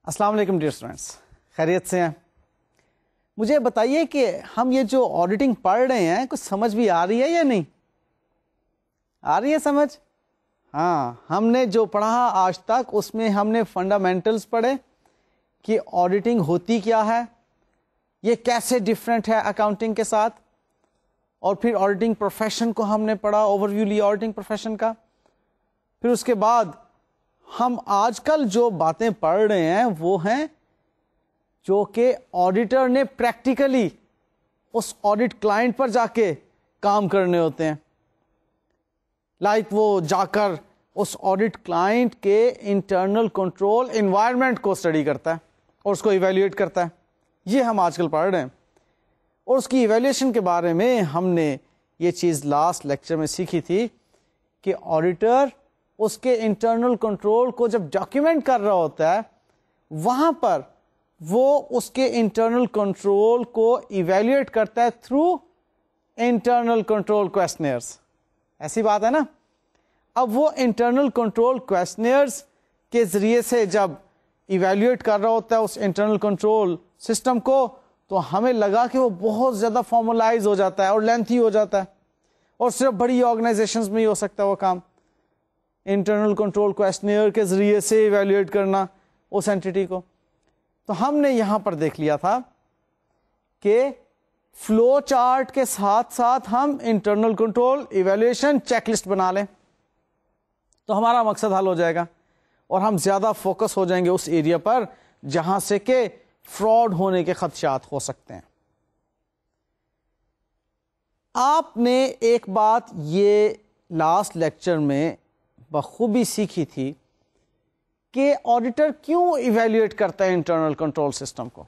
السلام علیکم dear students, خیریت سے ہیں؟ مجھے بتائیے کہ ہم یہ جو آڈیٹنگ پڑھ رہے ہیں کچھ سمجھ بھی آ رہی ہے یا نہیں آ رہی ہے سمجھ؟ ہاں، ہم نے جو پڑھا آج تک اس میں ہم نے فنڈامنٹلز پڑھے کہ آڈیٹنگ ہوتی کیا ہے، یہ کیسے ڈفرینٹ ہے اکاؤنٹنگ کے ساتھ، اور پھر آڈیٹنگ پروفیشن کو ہم نے پڑھا، اوور ویو لیا آڈیٹنگ پروفیشن کا. پھر اس کے بعد ہم آج کل جو باتیں پڑھ رہے ہیں وہ ہیں جو کہ آڈیٹر نے پریکٹیکلی اس آڈیٹ کلائنٹ پر جا کے کام کرنے ہوتے ہیں. لائک وہ جا کر اس آڈیٹ کلائنٹ کے انٹرنل کنٹرول انوائرمنٹ کو اسٹڈی کرتا ہے اور اس کو ایویلیویٹ کرتا ہے. یہ ہم آج کل پڑھ رہے ہیں، اور اس کی ایویلیویشن کے بارے میں ہم نے یہ چیز لاسٹ لیکچر میں سیکھی تھی کہ آڈیٹر اس کے انٹرنل کنٹرول کو جب ڈاکیومنٹ کر رہا ہوتا ہے وہاں پر وہ اس کے انٹرنل کنٹرول کو ایویلیویٹ کرتا ہے تھرو انٹرنل کنٹرول کویسچنئرز. ایسی بات ہے نا؟ اب وہ انٹرنل کنٹرول کویسچنئرز کے ذریعے سے جب ایویلیویٹ کر رہا ہوتا ہے اس انٹرنل کنٹرول سسٹم کو، تو ہمیں لگا کہ وہ بہت زیادہ فارملائز ہو جاتا ہے اور لینتھی ہو جاتا ہے، اور صرف بڑی آرگنائزیشنز میں ہی ہو سکتا ہے وہ کام، انٹرنل کنٹرول کویسچنئر کے ذریعے سے ایویلیویٹ کرنا اس اینٹی کو. تو ہم نے یہاں پر دیکھ لیا تھا کہ فلو چارٹ کے ساتھ ساتھ ہم internal control evaluation check list بنا لیں تو ہمارا مقصد حل ہو جائے گا، اور ہم زیادہ فوکس ہو جائیں گے اس ایریا پر جہاں سے کہ فراڈ ہونے کے خدشات ہو سکتے ہیں. آپ نے ایک بات یہ لاسٹ لیکچر میں بخوبی سیکھی تھی کہ آڈیٹر کیوں ایویلیویٹ کرتا ہے انٹرنل کنٹرول سسٹم کو.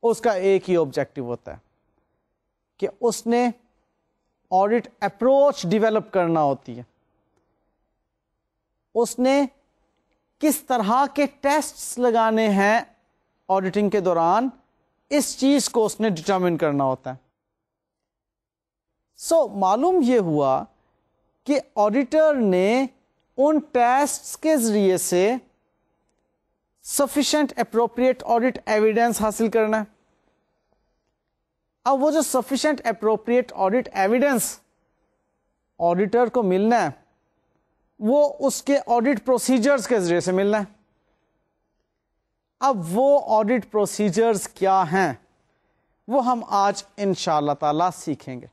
اس کا ایک ہی آبجیکٹو ہوتا ہے کہ اس نے آڈیٹ اپروچ ڈیولپ کرنا ہوتی ہے، اس نے کس طرح کے ٹیسٹس لگانے ہیں آڈیٹنگ کے دوران، اس چیز کو اس نے ڈٹرمن کرنا ہوتا ہے. سو معلوم یہ ہوا کہ آڈیٹر نے ان ٹیسٹس کے ذریعے سے سفیشینٹ اپروپریٹ آڈیٹ ایویڈینس حاصل کرنا ہے. اب وہ جو sufficient appropriate audit evidence auditor کو ملنا ہے وہ اس کے آڈیٹ پروسیجرز کے ذریعے سے ملنا ہے. اب وہ آڈیٹ پروسیجرز کیا ہیں وہ ہم آج انشاءاللہ تعالی سیکھیں گے،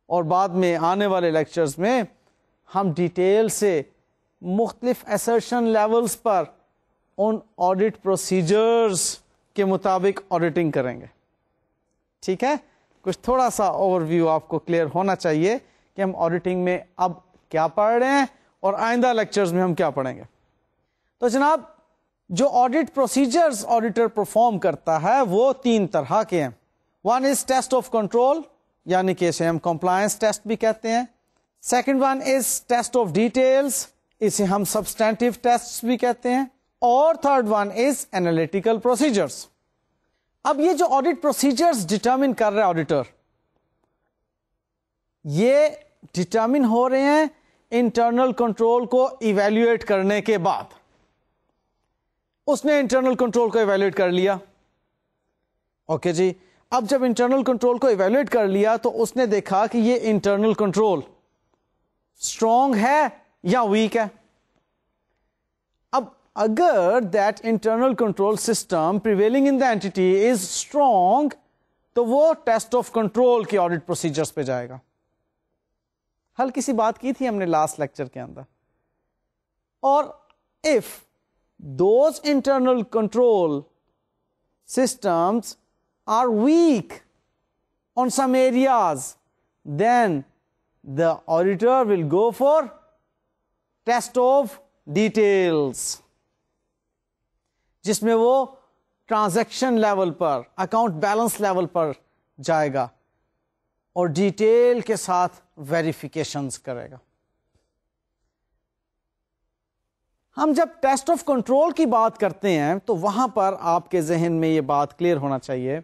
اور بعد میں آنے والے لیکچرز میں ہم ڈیٹیل سے مختلف ایسرشن لیولز پر ان آڈیٹ پروسیجرز کے مطابق آڈیٹنگ کریں گے. ٹھیک ہے؟ کچھ تھوڑا سا اوور ویو آپ کو کلیئر ہونا چاہیے کہ ہم آڈیٹنگ میں اب کیا پڑھ رہے ہیں اور آئندہ لیکچرز میں ہم کیا پڑھیں گے. تو جناب، جو آڈیٹ پروسیجرز آڈیٹر پرفارم کرتا ہے وہ تین طرح کے ہیں. One is test of control, یعنی کہ اسے ہم کمپلائنس ٹیسٹ بھی کہتے ہیں. Second one is test of details, اسے ہم سبسٹینٹیو ٹیسٹ بھی کہتے ہیں. اور third one is analytical procedures. اب یہ جو آڈیٹ پروسیجرز ڈٹرمن کر رہا ہے آڈیٹر، یہ ڈٹرمن ہو رہے ہیں انٹرنل کنٹرول کو ایویلیویٹ کرنے کے بعد. اس نے انٹرنل کنٹرول کو ایویلیویٹ کر لیا، اوکے جی. اب جب انٹرنل کنٹرول کو ایویلیویٹ کر لیا تو اس نے دیکھا کہ یہ انٹرنل کنٹرول اسٹرانگ ہے یا ویک ہے. اب اگر that internal control system prevailing in the entity is strong تو وہ ٹیسٹ آف کنٹرول کے آڈیٹ پروسیجرز پہ جائے گا. ہلکی سی بات کی تھی ہم نے لاسٹ لیکچر کے اندر. اور if those internal control systems are weak on some areas, then the auditor will go for test of details, جس میں وہ ٹرانزیکشن لیول پر، اکاؤنٹ بیلنس لیول پر جائے گا اور ڈیٹیل کے ساتھ ویریفیکیشنز کرے گا. ہم جب ٹیسٹ آف کنٹرول کی بات کرتے ہیں تو وہاں پر آپ کے ذہن میں یہ بات کلیئر ہونا چاہیے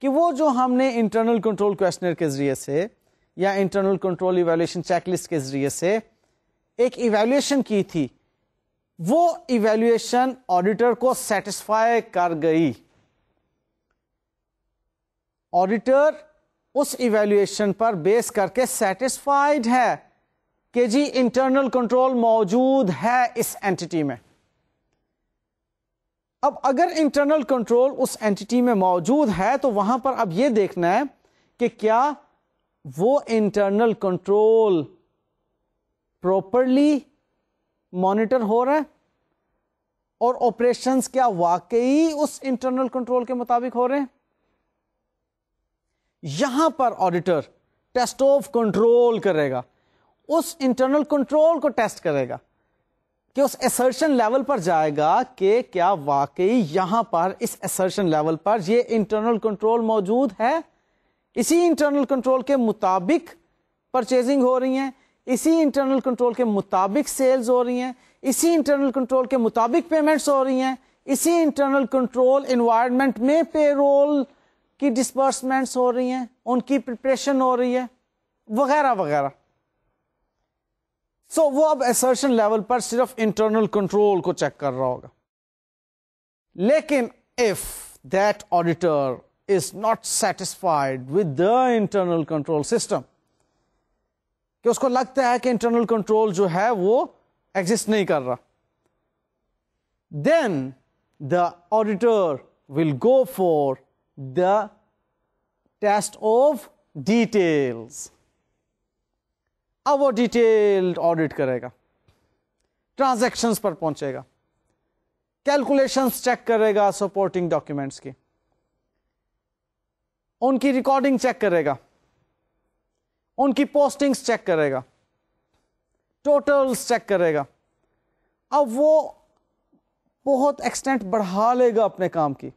کہ وہ جو ہم نے انٹرنل کنٹرول کویسچنر کے ذریعے سے یا internal control evaluation check list کے ذریعے سے ایک ایویلیویشن کی تھی وہ ایویلویشن آڈیٹر کو سیٹسفائی کر گئی. آڈیٹر اس ایویلویشن پر بیس کر کے سیٹسفائیڈ ہے کہ جی انٹرنل کنٹرول موجود ہے اس اینٹی میں. اب اگر انٹرنل کنٹرول اس اینٹی میں موجود ہے تو وہاں پر اب یہ دیکھنا ہے کہ کیا وہ انٹرنل کنٹرول پراپرلی مانیٹر ہو رہا ہے اور آپریشنز کیا واقعی اس انٹرنل کنٹرول کے مطابق ہو رہے ہیں. یہاں پر آڈیٹر ٹیسٹ آف کنٹرول کرے گا, اس انٹرنل کنٹرول کو ٹیسٹ کرے گا کہ اس assertion لیول پر جائے گا کہ کیا واقعی یہاں پر اس assertion لیول پر یہ انٹرنل کنٹرول موجود ہے, اسی انٹرنل کنٹرول کے مطابق پرچیزنگ ہو رہی ہیں, اسی انٹرنل کنٹرول کے مطابق سیلز ہو رہی ہیں, اسی انٹرنل کنٹرول کے مطابق پیمنٹس ہو رہی ہیں, اسی انٹرنل کنٹرول انوائرمنٹ میں پے رول کی ڈسبرسمنٹس ہو رہی ہیں, ان کی پریپریشن ہو رہی ہے, وغیرہ وغیرہ. سو وہ اب assertion لیول پر صرف انٹرنل کنٹرول کو چیک کر رہا ہوگا. لیکن if that auditor is not satisfied with the internal control system, کہ اس کو لگتا ہے کہ انٹرنل کنٹرول جو ہے وہ ایگزسٹ نہیں کر رہا, then the auditor will go for the test of details. اب وہ ڈیٹیلڈ آڈٹ کرے گا, ٹرانزیکشنز پر پہنچے گا, کیلکولیشنز چیک کرے گا سپورٹنگ ڈاکیومنٹس کی, ان کی ریکارڈنگ چیک کرے گا, ان کی پوسٹنگز چیک کرے گا, ٹوٹلز چیک کرے گا. اب وہ بہت ایکسٹینٹ بڑھا لے گا اپنے کام کی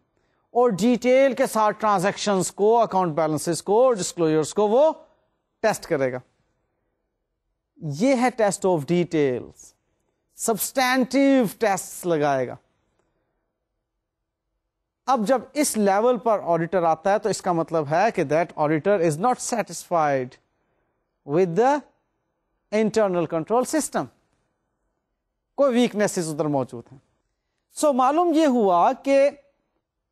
اور ڈیٹیل کے ساتھ ٹرانزیکشنز کو, اکاؤنٹ بیلنسز کو, ڈسکلوجرز کو وہ ٹیسٹ کرے گا. یہ ہے test of details, substantive test لگائے گا. اب جب اس لیول پر آڈیٹر آتا ہے تو اس کا مطلب ہے کہ that auditor is not satisfied with the internal control system, کوئی ویکنیسز ادھر موجود ہیں. سو معلوم یہ ہوا کہ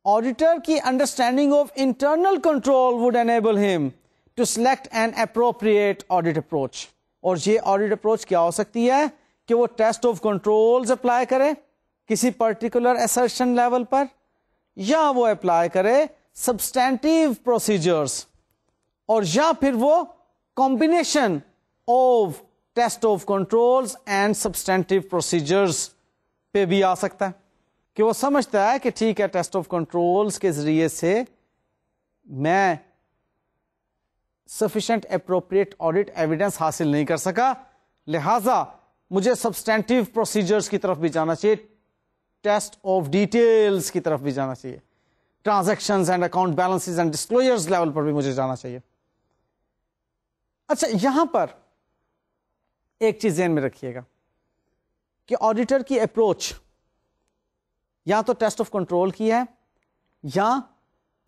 آڈیٹر کی understanding of internal control would enable ہم to select an appropriate audit approach. اور یہ آڈیٹ اپروچ کیا ہو سکتی ہے کہ وہ ٹیسٹ آف کنٹرولز اپلائی کرے کسی پرٹیکولر assertion لیول پر, یا وہ اپلائی کرے سبسٹینٹیو پروسیجرز, اور یا پھر وہ combination of test of controls and substantive procedures پہ بھی آ سکتا ہے کہ وہ سمجھتا ہے کہ ٹھیک ہے ٹیسٹ آف کنٹرولز کے ذریعے سے میں sufficient appropriate audit evidence حاصل نہیں کر سکا, لہذا مجھے سبسٹینٹیو پروسیجرز کی طرف بھی جانا چاہیے, ٹیسٹ آف ڈیٹیلز کی طرف بھی جانا چاہیے, transactions and account balances and disclosures level پر بھی مجھے جانا چاہیے. اچھا, یہاں پر ایک چیز ذہن میں رکھیے گا کہ آڈیٹر کی اپروچ یا تو ٹیسٹ آف کنٹرول کی ہے, یا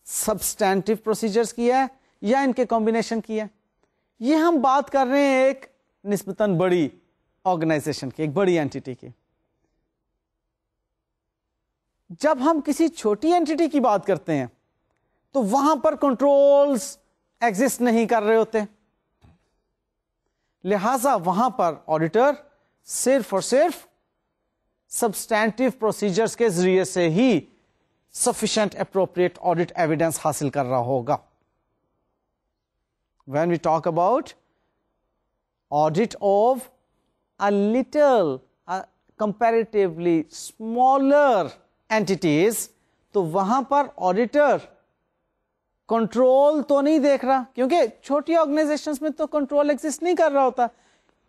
سبسٹینٹیو پروسیجرز کی ہے, یا ان کے کمبینیشن کی ہے. یہ ہم بات کر رہے ہیں ایک نسبتاً بڑی آرگنائزیشن کی, ایک بڑی اینٹی کی. جب ہم کسی چھوٹی اینٹی کی بات کرتے ہیں تو وہاں پر کنٹرولز ایگزسٹ نہیں کر رہے ہوتے, لہذا وہاں پر آڈیٹر صرف اور صرف سبسٹینٹیو پروسیجرز کے ذریعے سے ہی sufficient appropriate audit evidence حاصل کر رہا ہوگا. When we talk about audit of a little, comparatively smaller entities, تو وہاں پر آڈیٹر کنٹرول تو نہیں دیکھ رہا, کیونکہ چھوٹی آرگنائزیشنز میں تو کنٹرول ایگزسٹ نہیں کر رہا ہوتا.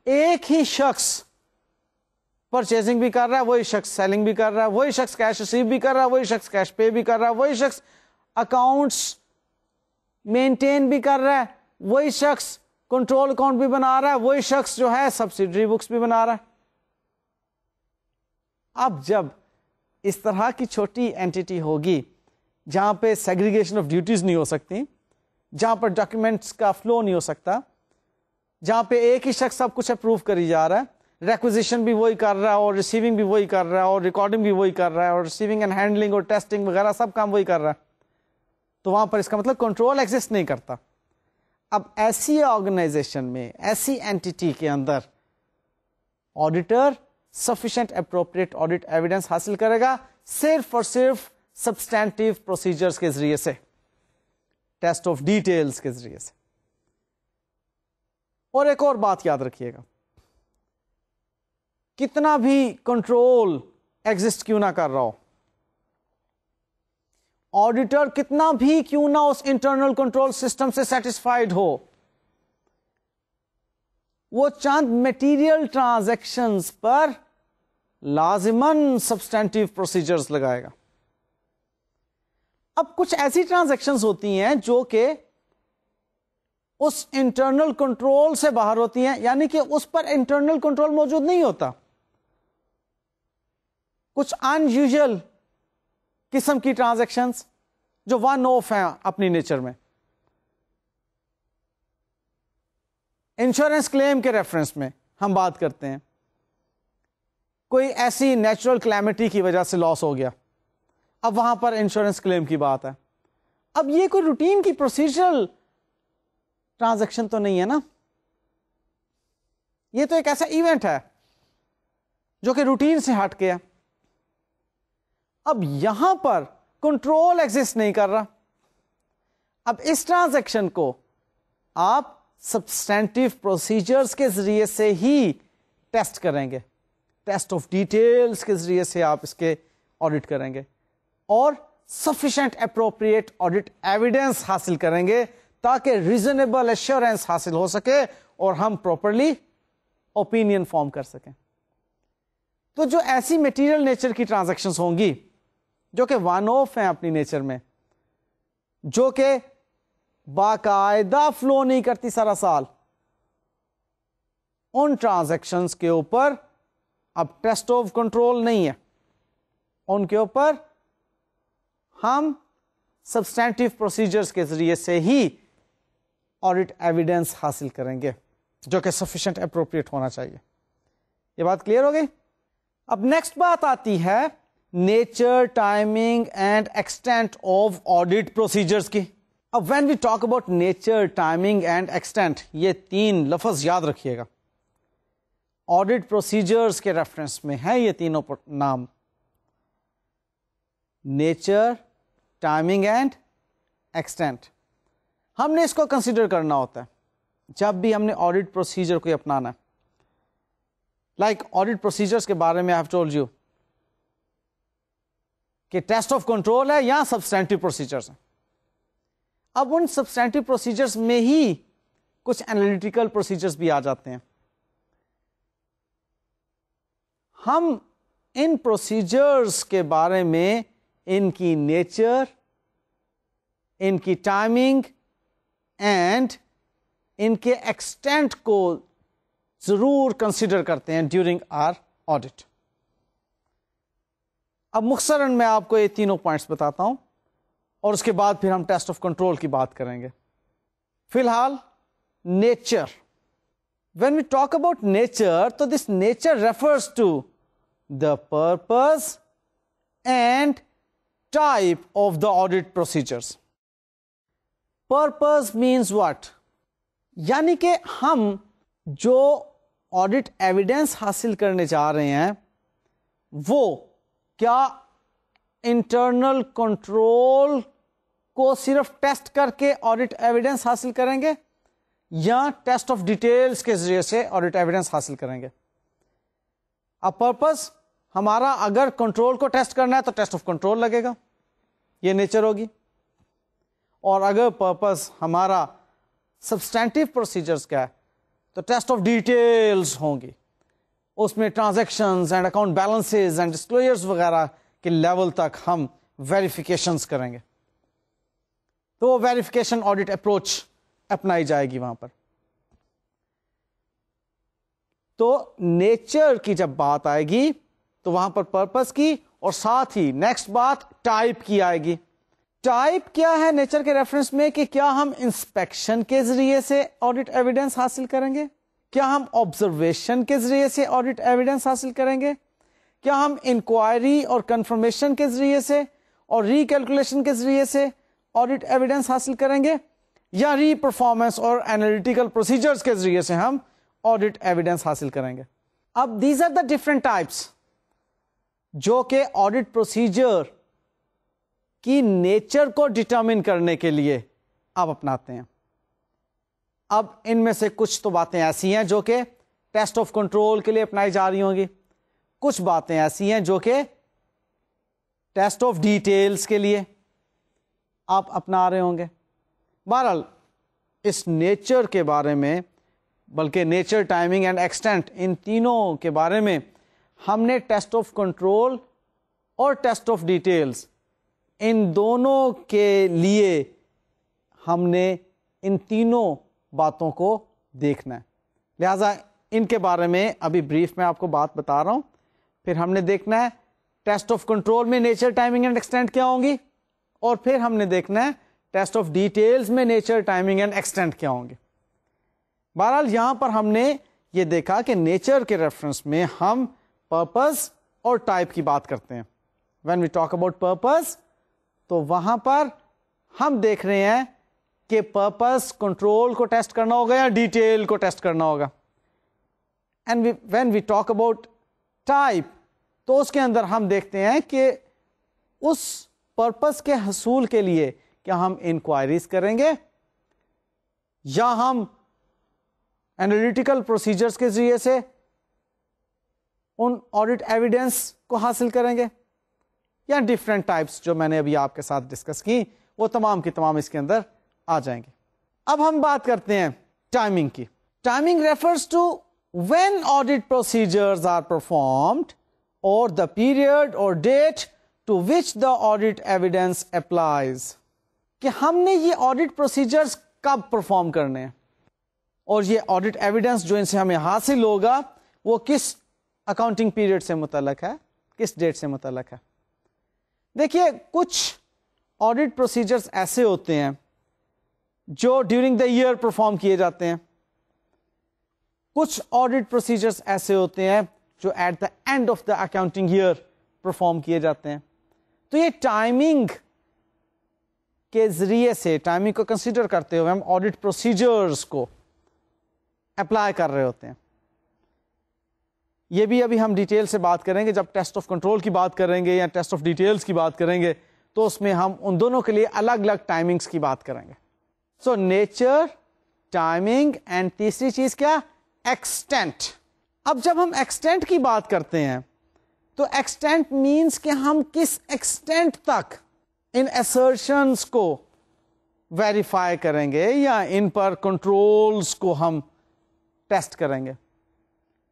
ایک ہی شخص پرچیزنگ بھی کر رہا ہے, وہی شخص سیلنگ بھی کر رہا ہے, وہی شخص کیش ریسیو بھی کر رہا ہے, وہی شخص کیش پے بھی کر رہا ہے, وہی شخص اکاؤنٹس مینٹین بھی کر رہا ہے, وہی شخص کنٹرول اکاؤنٹ بھی بنا رہا ہے, وہی شخص جو ہے سبسیڈری بکس بھی بنا رہا ہے. اب جب اس طرح کی چھوٹی اینٹی ہوگی جہاں پہ سیگریگیشن آف ڈیوٹیز نہیں ہو سکتی, جہاں پر ڈاکیومنٹس کا فلو نہیں ہو سکتا, جہاں پہ ایک ہی شخص سب کچھ اپروو کری جا رہا ہے, ریکوزیشن بھی وہی کر رہا ہے اور ریسیونگ بھی وہی کر رہا ہے اور ریکارڈنگ بھی وہی کر رہا ہے اور ریسیونگ اینڈ ہینڈلنگ اور ٹیسٹنگ وغیرہ سب کام وہی کر رہا ہے, تو وہاں پر اس کا مطلب کنٹرول ایگزسٹ نہیں کرتا. اب ایسی آرگنائزیشن میں, ایسی اینٹی کے اندر auditor sufficient appropriate audit evidence حاصل کرے گا صرف اور صرف سبسٹینٹیو پروسیجرز کے ذریعے سے, ٹیسٹ آف ڈیٹیلز کے ذریعے سے. اور ایک اور بات یاد رکھیے گا, کتنا بھی کنٹرول ایگزسٹ کیوں نہ کر رہا ہو, آڈیٹر کتنا بھی کیوں نہ اس انٹرنل کنٹرول سسٹم سے سیٹسفائیڈ ہو, وہ چند میٹیریل ٹرانزیکشنز پر لازماً سبسٹینٹیو پروسیجرز لگائے گا. اب کچھ ایسی ٹرانزیکشنز ہوتی ہیں جو کہ اس انٹرنل کنٹرول سے باہر ہوتی ہیں, یعنی کہ اس پر انٹرنل کنٹرول موجود نہیں ہوتا. کچھ ان یوزل قسم کی ٹرانزیکشنز جو ون آف ہیں اپنی نیچر میں. انشورنس کلیم کے ریفرنس میں ہم بات کرتے ہیں, کوئی ایسی نیچرل کلیمٹی کی وجہ سے لاس ہو گیا, اب وہاں پر انشورنس کلیم کی بات ہے. اب یہ کوئی روٹین کی پروسیجرل ٹرانزیکشن تو نہیں ہے نا, یہ تو ایک ایسا ایونٹ ہے جو کہ روٹین سے ہٹ گیا. اب یہاں پر کنٹرول ایگزسٹ نہیں کر رہا. اب اس ٹرانزیکشن کو آپ سبسٹینٹیو پروسیجرز کے ذریعے سے ہی ٹیسٹ کریں گے, ٹیسٹ آف ڈیٹیلز کے ذریعے سے آپ اس کے آڈٹ کریں گے اور سفیشینٹ اپروپریٹ آڈٹ ایویڈنس حاصل کریں گے تاکہ ریزنیبل ایشورنس حاصل ہو سکے اور ہم پراپرلی اوپینین فارم کر سکیں. تو جو ایسی میٹیریل نیچر کی ٹرانزیکشنز ہوں گی جو کہ ون آف ہیں اپنی نیچر میں, جو کہ باقاعدہ فلو نہیں کرتی سارا سال, ان ٹرانزیکشنز کے اوپر اب ٹیسٹ آف کنٹرول نہیں ہے, ان کے اوپر ہم سبسٹینٹیو پروسیجرز کے ذریعے سے ہی آڈٹ ایویڈنس حاصل کریں گے جو کہ سفیشینٹ اپروپریٹ ہونا چاہیے. یہ بات کلیئر ہو گئی. اب نیکسٹ بات آتی ہے nature, timing and extent of audit procedures کی. اب when we talk about nature, timing and extent, یہ تین لفظ یاد رکھیے گا. آڈٹ پروسیجرز کے ریفرنس میں ہے یہ تینوں نام, نیچر, ٹائمنگ اینڈ ایکسٹینٹ. ہم نے اس کو کنسیڈر کرنا ہوتا ہے جب بھی ہم نے آڈٹ پروسیجر کو اپنانا ہے. لائک آڈٹ پروسیجرز کے بارے میں آئی ہیو ٹولڈ یو کہ ٹیسٹ آف کنٹرول ہے یا سبسٹینٹیو پروسیجرز ہیں. اب ان سبسٹینٹیو پروسیجرز میں ہی کچھ انالیٹیکل پروسیجرز بھی آ جاتے ہیں. ہم ان پروسیجرز کے بارے میں ان کی نیچر, ان کی ٹائمنگ اینڈ ان کے ایکسٹینٹ کو ضرور کنسیڈر کرتے ہیں ڈیورنگ آر آڈٹ. اب مختصراً میں آپ کو یہ تینوں پوائنٹس بتاتا ہوں اور اس کے بعد پھر ہم ٹیسٹ آف کنٹرول کی بات کریں گے. فی الحال nature, when we talk about nature تو this nature refers to the purpose and type of the audit procedures. Purpose means what? یعنی کہ ہم جو آڈٹ ایویڈنس حاصل کرنے جا رہے ہیں وہ کیا انٹرنل کنٹرول کو صرف ٹیسٹ کر کے آڈٹ ایویڈنس حاصل کریں گے یا ٹیسٹ آف ڈیٹیلز کے ذریعے سے آڈٹ ایویڈنس حاصل کریں گے. اب پرپز ہمارا اگر کنٹرول کو ٹیسٹ کرنا ہے تو ٹیسٹ آف کنٹرول لگے گا, یہ نیچر ہوگی. اور اگر پرپز ہمارا سبسٹینٹیو پروسیجرز کا ہے تو ٹیسٹ آف ڈیٹیلز ہوں گی, اس میں transactions and account balances and disclosures وغیرہ کے لیول تک ہم ویریفیکیشنز کریں گے. تو وہ ویریفیکیشن آڈٹ اپروچ اپنائی جائے گی وہاں پر. تو نیچر کی جب بات آئے گی تو وہاں پر پرپز کی اور ساتھ ہی نیکسٹ بات ٹائپ کی آئے گی. ٹائپ کیا ہے نیچر کے ریفرنس میں کہ کیا ہم انسپیکشن کے ذریعے سے آڈٹ ایویڈنس حاصل کریں گے, کیا ہم آبزرویشن کے ذریعے سے آڈٹ ایویڈنس حاصل کریں گے؟ کیا ہم انکوائری اور کنفرمیشن کے ذریعے سے اور ریکیلکولیشن کے ذریعے سے آڈٹ ایویڈنس حاصل کریں گے، یا ری پرفارمنس اور اینالیٹیکل پروسیجرز کے ذریعے سے ہم آڈٹ ایویڈنس حاصل کریں گے؟ اب these are the different types جو کہ آڈٹ پروسیجر کی نیچر کو ڈٹرمن کرنے کے لیے آپ اپناتے ہیں. اب ان میں سے کچھ تو باتیں ایسی ہیں جو کہ ٹیسٹ آف کنٹرول کے لیے اپنائی جا رہی ہوں گی، کچھ باتیں ایسی ہیں جو کہ ٹیسٹ آف ڈیٹیلز کے لیے آپ اپنا رہے ہوں گے. بہرحال اس نیچر کے بارے میں، بلکہ نیچر، ٹائمنگ اینڈ ایکسٹینٹ، ان تینوں کے بارے میں ہم نے ٹیسٹ آف کنٹرول اور ٹیسٹ آف ڈیٹیلز، ان دونوں کے لیے ہم نے ان تینوں باتوں کو دیکھنا ہے. لہذا ان کے بارے میں ابھی بریف میں آپ کو بات بتا رہا ہوں. پھر ہم نے دیکھنا ہے ٹیسٹ آف کنٹرول میں نیچر، ٹائمنگ اینڈ ایکسٹینٹ کیا ہوں گی، اور پھر ہم نے دیکھنا ہے ٹیسٹ آف ڈیٹیلز میں نیچر، ٹائمنگ اینڈ ایکسٹینٹ کیا ہوں گے. بہرحال یہاں پر ہم نے یہ دیکھا کہ نیچر کے ریفرنس میں ہم پرپز اور ٹائپ کی بات کرتے ہیں. When we talk about purpose تو وہاں پر ہم دیکھ رہے ہیں کہ پرپز کنٹرول کو ٹیسٹ کرنا ہوگا یا ڈیٹیل کو ٹیسٹ کرنا ہوگا. And when we talk about type تو اس کے اندر ہم دیکھتے ہیں کہ اس پرپز کے حصول کے لیے کیا ہم انکوائریز کریں گے، یا ہم اینالیٹیکل پروسیجرز کے ذریعے سے ان آڈٹ ایویڈنس کو حاصل کریں گے، یا ڈفرینٹ ٹائپس جو میں نے ابھی آپ کے ساتھ ڈسکس کی وہ تمام کی تمام اس کے اندر آ جائیں گے. اب ہم بات کرتے ہیں ٹائمنگ کی. Timing refers to when audit procedures are performed or the period or date to which the audit evidence applies, کہ ہم نے یہ آڈٹ پروسیجرز کب پرفارم کرنے ہیں اور یہ آڈٹ ایویڈنس جو ان سے ہمیں حاصل ہوگا وہ کس اکاؤنٹنگ پیریڈ سے متعلق ہے، کس ڈیٹ سے متعلق ہے. دیکھیے کچھ آڈٹ پروسیجرز ایسے ہوتے ہیں جو ڈیورنگ دا ایئر پرفارم کیے جاتے ہیں، کچھ آڈٹ پروسیجرز ایسے ہوتے ہیں جو at the end of the accounting year perform کیے جاتے ہیں. تو یہ ٹائمنگ کے ذریعے سے، ٹائمنگ کو کنسیڈر کرتے ہوئے ہم آڈٹ پروسیجرز کو اپلائی کر رہے ہوتے ہیں. یہ بھی ابھی ہم ڈیٹیل سے بات کریں گے جب ٹیسٹ آف کنٹرول کی بات کریں گے یا ٹیسٹ آف ڈیٹیلز کی بات کریں گے تو اس میں ہم ان دونوں کے لیے الگ الگ ٹائمنگز کی بات کریں گے. سو نیچر، ٹائمنگ اینڈ تیسری چیز کیا؟ ایکسٹینٹ. اب جب ہم ایکسٹینٹ کی بات کرتے ہیں تو ایکسٹینٹ مینس کہ ہم کس ایکسٹینٹ تک ان assertions کو ویریفائی کریں گے یا ان پر کنٹرولز کو ہم ٹیسٹ کریں گے.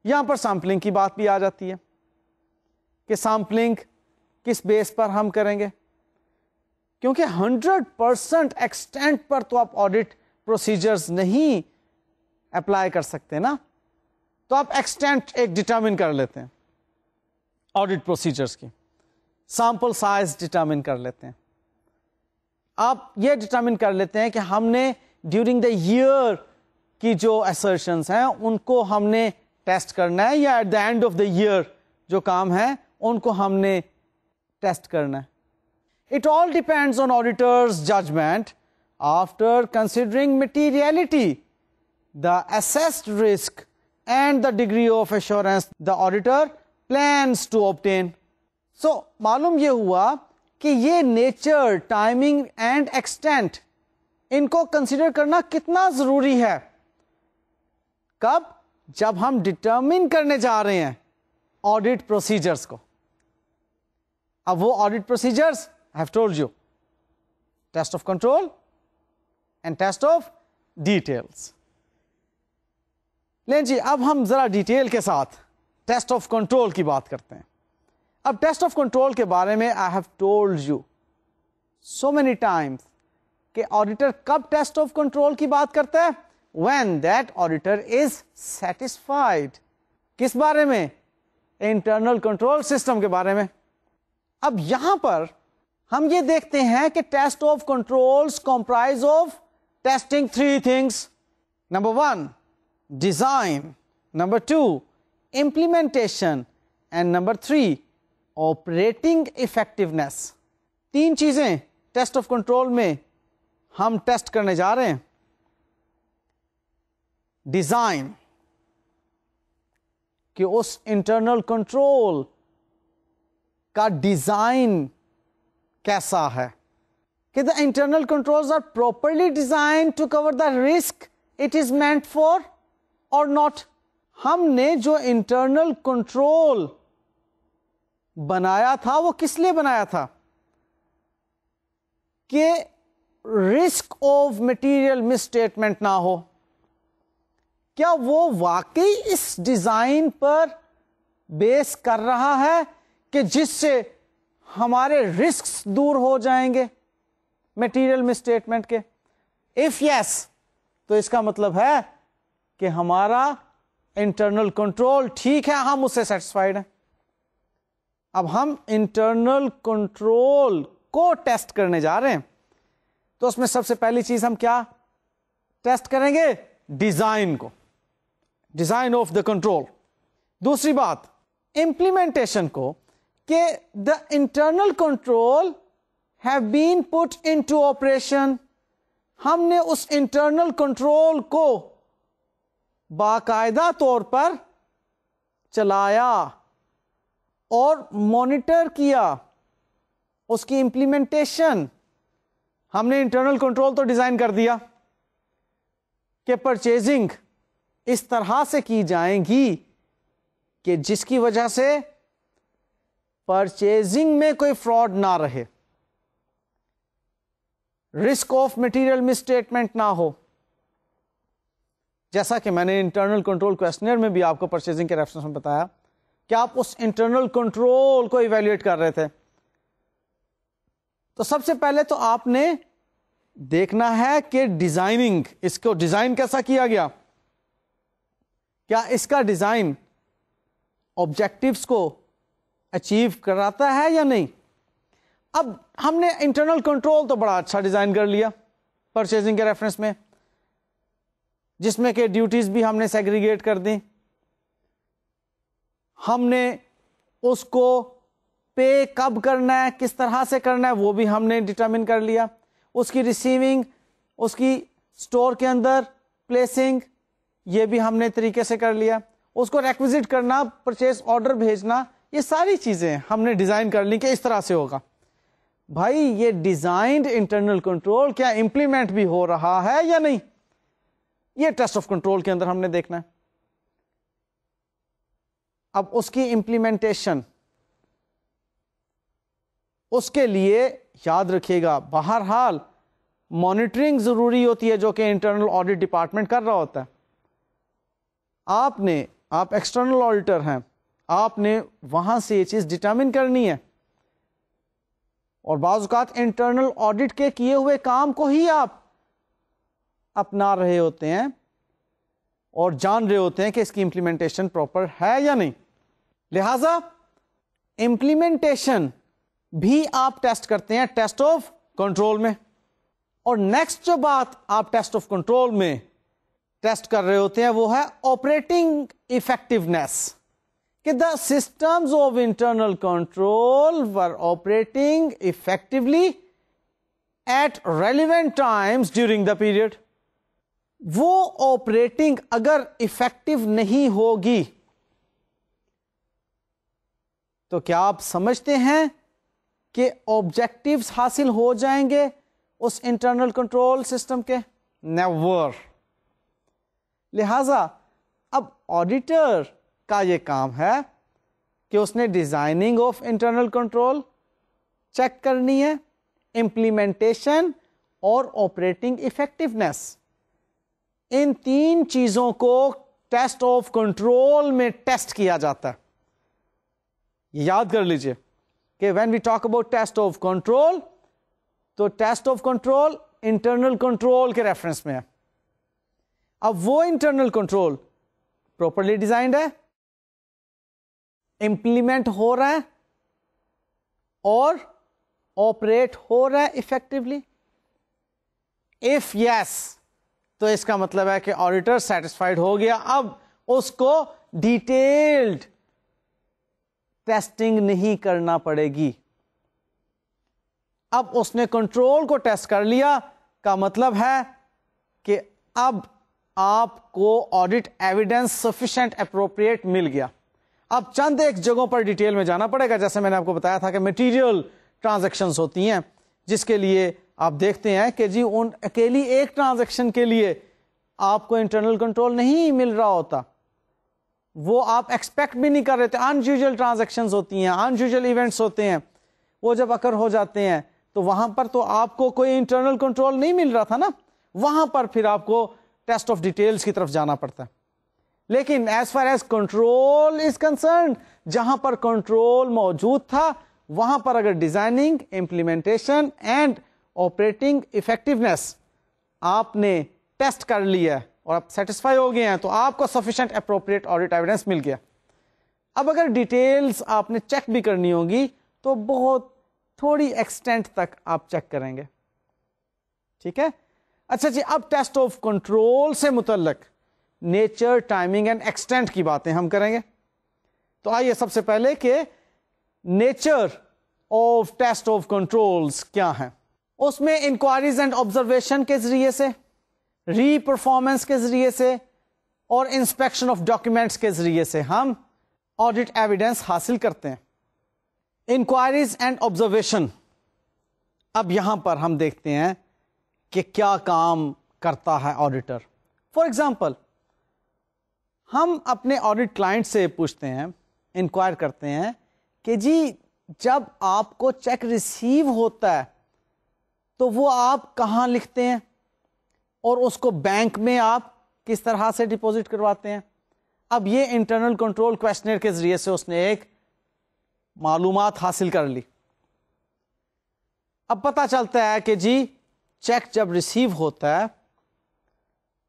یہاں پر سیمپلنگ کی بات بھی آ جاتی ہے کہ سیمپلنگ کس بیس پر ہم کریں گے، کیونکہ 100% ایکسٹینٹ پر تو آپ آڈٹ پروسیجرز نہیں اپلائی کر سکتے نا. تو آپ ایکسٹینٹ ایک ڈٹرمن کر لیتے ہیں آڈٹ پروسیجرز کی، سیمپل سائز ڈٹرمن کر لیتے ہیں. آپ یہ ڈٹرمن کر لیتے ہیں کہ ہم نے ڈیورنگ دا ایئر کی جو assertions ہیں ان کو ہم نے ٹیسٹ کرنا ہے یا at the end of the year جو کام ہے ان کو ہم نے ٹیسٹ کرنا ہے. It all depends on auditor's judgment after considering materiality, the assessed risk and the degree of assurance the auditor plans to obtain. So معلوم یہ ہوا کہ یہ نیچر، ٹائمنگ اینڈ ایکسٹینٹ ان کو کنسیڈر کرنا کتنا ضروری ہے. کب؟ جب ہم ڈٹرمن کرنے جا رہے ہیں آڈٹ پروسیجرز کو. اب وہ audit procedures I have told you, test of control and test of details. لیں جی اب ہم ذرا ڈیٹیل کے ساتھ ٹیسٹ آف کنٹرول کی بات کرتے ہیں. اب ٹیسٹ آف کنٹرول کے بارے میں I have told you so many times کہ آڈیٹر کب ٹیسٹ آف کنٹرول کی بات کرتا ہے؟ when that auditor is satisfied. کس بارے میں؟ انٹرنل کنٹرول سسٹم کے بارے میں. اب یہاں پر ہم یہ دیکھتے ہیں کہ test of controls comprise of testing three things. Number one, design, number 2 implementation, and number 3 operating effectiveness. تین چیزیں ٹیسٹ آف کنٹرول میں ہم ٹیسٹ کرنے جا رہے ہیں. ڈیزائن, کہ اس انٹرنل کنٹرول کا ڈیزائن کیسا ہے, کہ the internal controls are properly design to cover the risk it is meant for or not. ہم نے جو انٹرنل کنٹرول بنایا تھا وہ کس لیے بنایا تھا؟ کہ risk of material miss statement نہ ہو. کیا وہ واقعی اس ڈیزائن پر بیس کر رہا ہے کہ جس سے ہمارے رسکس دور ہو جائیں گے مٹیریل مس اسٹیٹمنٹ کے؟ اف یس, تو اس کا مطلب ہے کہ ہمارا انٹرنل کنٹرول ٹھیک ہے, ہم اس سے سیٹسفائیڈ ہیں. اب ہم انٹرنل کنٹرول کو ٹیسٹ کرنے جا رہے ہیں, تو اس میں سب سے پہلی چیز ہم کیا ٹیسٹ کریں گے؟ ڈیزائن کو, ڈیزائن آف دا کنٹرول. دوسری بات امپلیمنٹیشن کو, کہ the internal control have been put into operation. ہم نے اس انٹرنل کنٹرول کو باقاعدہ طور پر چلایا اور مانیٹر کیا. اس کی امپلیمنٹیشن, ہم نے انٹرنل کنٹرول تو ڈیزائن کر دیا کہ پرچیزنگ اس طرح سے کی جائیں گی کہ جس کی وجہ سے پرچیزنگ میں کوئی فراڈ نہ رہے, risk of material miss statement نہ ہو. جیسا کہ میں نے انٹرنل کنٹرول کوسچنر میں بھی آپ کو پرچیزنگ کے ریفرنس میں بتایا کہ آپ اس انٹرنل کنٹرول کو ایویلویٹ کر رہے تھے. تو سب سے پہلے تو آپ نے دیکھنا ہے کہ ڈیزائننگ, اس کو ڈیزائن کیسا کیا گیا, کیا اس کا ڈیزائن آبجیکٹیوز کو اچیو کراتا ہے یا نہیں. اب ہم نے انٹرنل کنٹرول تو بڑا اچھا ڈیزائن کر لیا پرچیزنگ کے ریفرنس میں, جس میں کہ ڈیوٹیز بھی ہم نے سیگریگیٹ کر دیں, ہم نے اس کو پے کب کرنا ہے, کس طرح سے کرنا ہے وہ بھی ہم نے ڈٹرمن کر لیا, اس کی ریسیونگ, اس کی اسٹور کے اندر پلیسنگ, یہ بھی ہم نے طریقے سے کر لیا, اس کو ریکویزٹ کرنا, پرچیز آرڈر بھیجنا, یہ ساری چیزیں ہم نے ڈیزائن کر لی کہ اس طرح سے ہوگا. بھائی یہ ڈیزائنڈ انٹرنل کنٹرول کیا امپلیمنٹ بھی ہو رہا ہے یا نہیں, یہ ٹیسٹ آف کنٹرول کے اندر ہم نے دیکھنا ہے. اب اس کی امپلیمنٹیشن, اس کے لیے یاد رکھیے گا بہرحال مانیٹرنگ ضروری ہوتی ہے جو کہ انٹرنل آڈٹ ڈپارٹمنٹ کر رہا ہوتا ہے. آپ ایکسٹرنل آڈیٹر ہیں, آپ نے وہاں سے یہ چیز ڈٹرمن کرنی ہے, اور بعض اوقات انٹرنل آڈٹ کے کیے ہوئے کام کو ہی آپ اپنا رہے ہوتے ہیں اور جان رہے ہوتے ہیں کہ اس کی امپلیمنٹیشن پراپر ہے یا نہیں. لہذا امپلیمنٹیشن بھی آپ ٹیسٹ کرتے ہیں ٹیسٹ آف کنٹرول میں. اور نیکسٹ جو بات آپ ٹیسٹ آف کنٹرول میں ٹیسٹ کر رہے ہوتے ہیں وہ ہے آپریٹنگ ایفیکٹونیس, کہ the systems of internal control were operating effectively at relevant times during the period. وہ آپریٹنگ اگر افیکٹو نہیں ہوگی تو کیا آپ سمجھتے ہیں کہ آبجیکٹیوز حاصل ہو جائیں گے اس انٹرنل کنٹرول سسٹم کے؟ نیور. لہذا اب آڈیٹر کا یہ کام ہے کہ اس نے designing of internal control check کرنی ہے, امپلیمنٹیشن اور آپریٹنگ ایفیکٹونیس. ان تین چیزوں کو ٹیسٹ آف کنٹرول میں ٹیسٹ کیا جاتا ہے. یہ یاد کر لیجئے کہ when we talk about test of control, تو test of control internal control کے ریفرنس میں ہے. اب وہ انٹرنل کنٹرول پراپرلی ڈیزائنڈ ہے, امپلیمنٹ ہو رہا ہے اور آپریٹ ہو رہا ہے افیکٹولی. اف یس, تو اس کا مطلب ہے کہ آڈیٹر سیٹسفائڈ ہو گیا. اب اس کو ڈیٹیلڈ ٹیسٹنگ نہیں کرنا پڑے گی. اب اس نے کنٹرول کو ٹیسٹ کر لیا کا مطلب ہے کہ اب آپ کو آڈٹ ایویڈنس سفیشینٹ اپروپریٹ مل گیا. اب چند ایک جگہوں پر ڈیٹیل میں جانا پڑے گا. جیسے میں نے آپ کو بتایا تھا کہ میٹیریل ٹرانزیکشنز ہوتی ہیں جس کے لیے آپ دیکھتے ہیں کہ جی ان اکیلی ایک ٹرانزیکشن کے لیے آپ کو انٹرنل کنٹرول نہیں مل رہا ہوتا, وہ آپ ایکسپیکٹ بھی نہیں کر رہے تھے. انیوزل ٹرانزیکشنز ہوتی ہیں, انیوزل ایونٹس ہوتے ہیں, وہ جب اکر ہو جاتے ہیں تو وہاں پر تو آپ کو کوئی انٹرنل کنٹرول نہیں مل رہا تھا نا, وہاں پر پھر آپ کو ٹیسٹ آف ڈیٹیلز کی طرف جانا پڑتا ہے. لیکن as far as control is concerned, جہاں پر کنٹرول موجود تھا وہاں پر اگر designing, implementation and operating effectiveness آپ نے ٹیسٹ کر لیا اور آپ سیٹسفائی ہو گئے ہیں تو آپ کو سفیشینٹ اپروپریٹ آڈٹ ایویڈنس مل گیا. اب اگر ڈیٹیلز آپ نے چیک بھی کرنی ہوگی تو بہت تھوڑی ایکسٹینٹ تک آپ چیک کریں گے. ٹھیک ہے, اچھا جی, اب ٹیسٹ آف کنٹرول سے متعلق نیچر, ٹائمنگ اینڈ ایکسٹینٹ کی باتیں ہم کریں گے. تو آئیے سب سے پہلے کہ nature of test of controls کیا ہیں. اس میں انکوائریز اینڈ آبزرویشن کے ذریعے سے, ری پرفارمنس کے ذریعے سے اور انسپیکشن آف ڈاکیومینٹس کے ذریعے سے ہم آڈٹ ایویڈنس حاصل کرتے ہیں. انکوائریز اینڈ آبزرویشن, اب یہاں پر ہم دیکھتے ہیں کہ کیا کام کرتا ہے آڈیٹر. فار ایگزامپل, ہم اپنے آڈٹ کلائنٹ سے پوچھتے ہیں, انکوائر کرتے ہیں کہ جی جب آپ کو چیک ریسیو ہوتا ہے تو وہ آپ کہاں لکھتے ہیں اور اس کو بینک میں آپ کس طرح سے ڈپازٹ کرواتے ہیں. اب یہ انٹرنل کنٹرول کویسچنر کے ذریعے سے اس نے ایک معلومات حاصل کر لی. اب پتا چلتا ہے کہ جی چیک جب ریسیو ہوتا ہے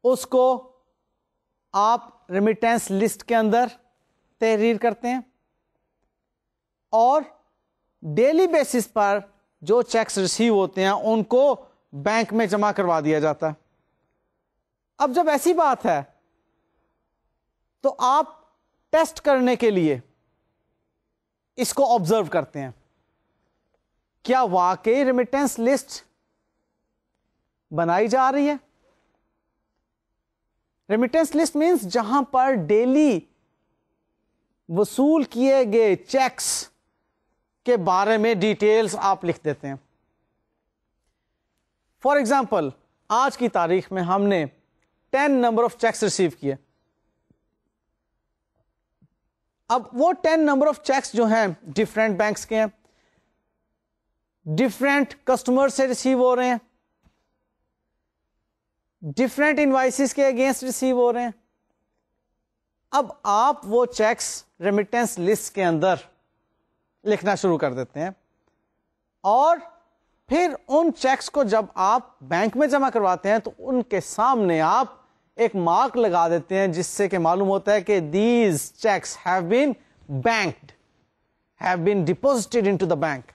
اس کو آپ ریمیٹنس لسٹ کے اندر تحریر کرتے ہیں اور ڈیلی بیسس پر جو چیکس ریسیو ہوتے ہیں ان کو بینک میں جمع کروا دیا جاتا ہے. اب جب ایسی بات ہے تو آپ ٹیسٹ کرنے کے لیے اس کو آبزرو کرتے ہیں, کیا واقعی ریمیٹنس لسٹ بنائی جا رہی ہے. ریمیٹنس لسٹ مینس جہاں پر ڈیلی وصول کیے گئے چیکس کے بارے میں ڈیٹیلز آپ لکھ دیتے ہیں. فار ایگزامپل, آج کی تاریخ میں ہم نے 10 نمبر آف چیکس ریسیو کیے. اب وہ 10 نمبر آف چیکس جو ہیں ڈفرینٹ بینکس کے ہیں, ڈفرینٹ کسٹمر سے ریسیو ہو رہے ہیں, ڈفرینٹ انوائسز کے اگینسٹ ریسیو ہو رہے ہیں. اب آپ وہ چیکس ریمیٹنس لسٹ کے اندر لکھنا شروع کر دیتے ہیں اور پھر ان چیکس کو جب آپ بینک میں جمع کرواتے ہیں تو ان کے سامنے آپ ایک مارک لگا دیتے ہیں جس سے کہ معلوم ہوتا ہے کہ these checks have been banked, have been deposited into the bank.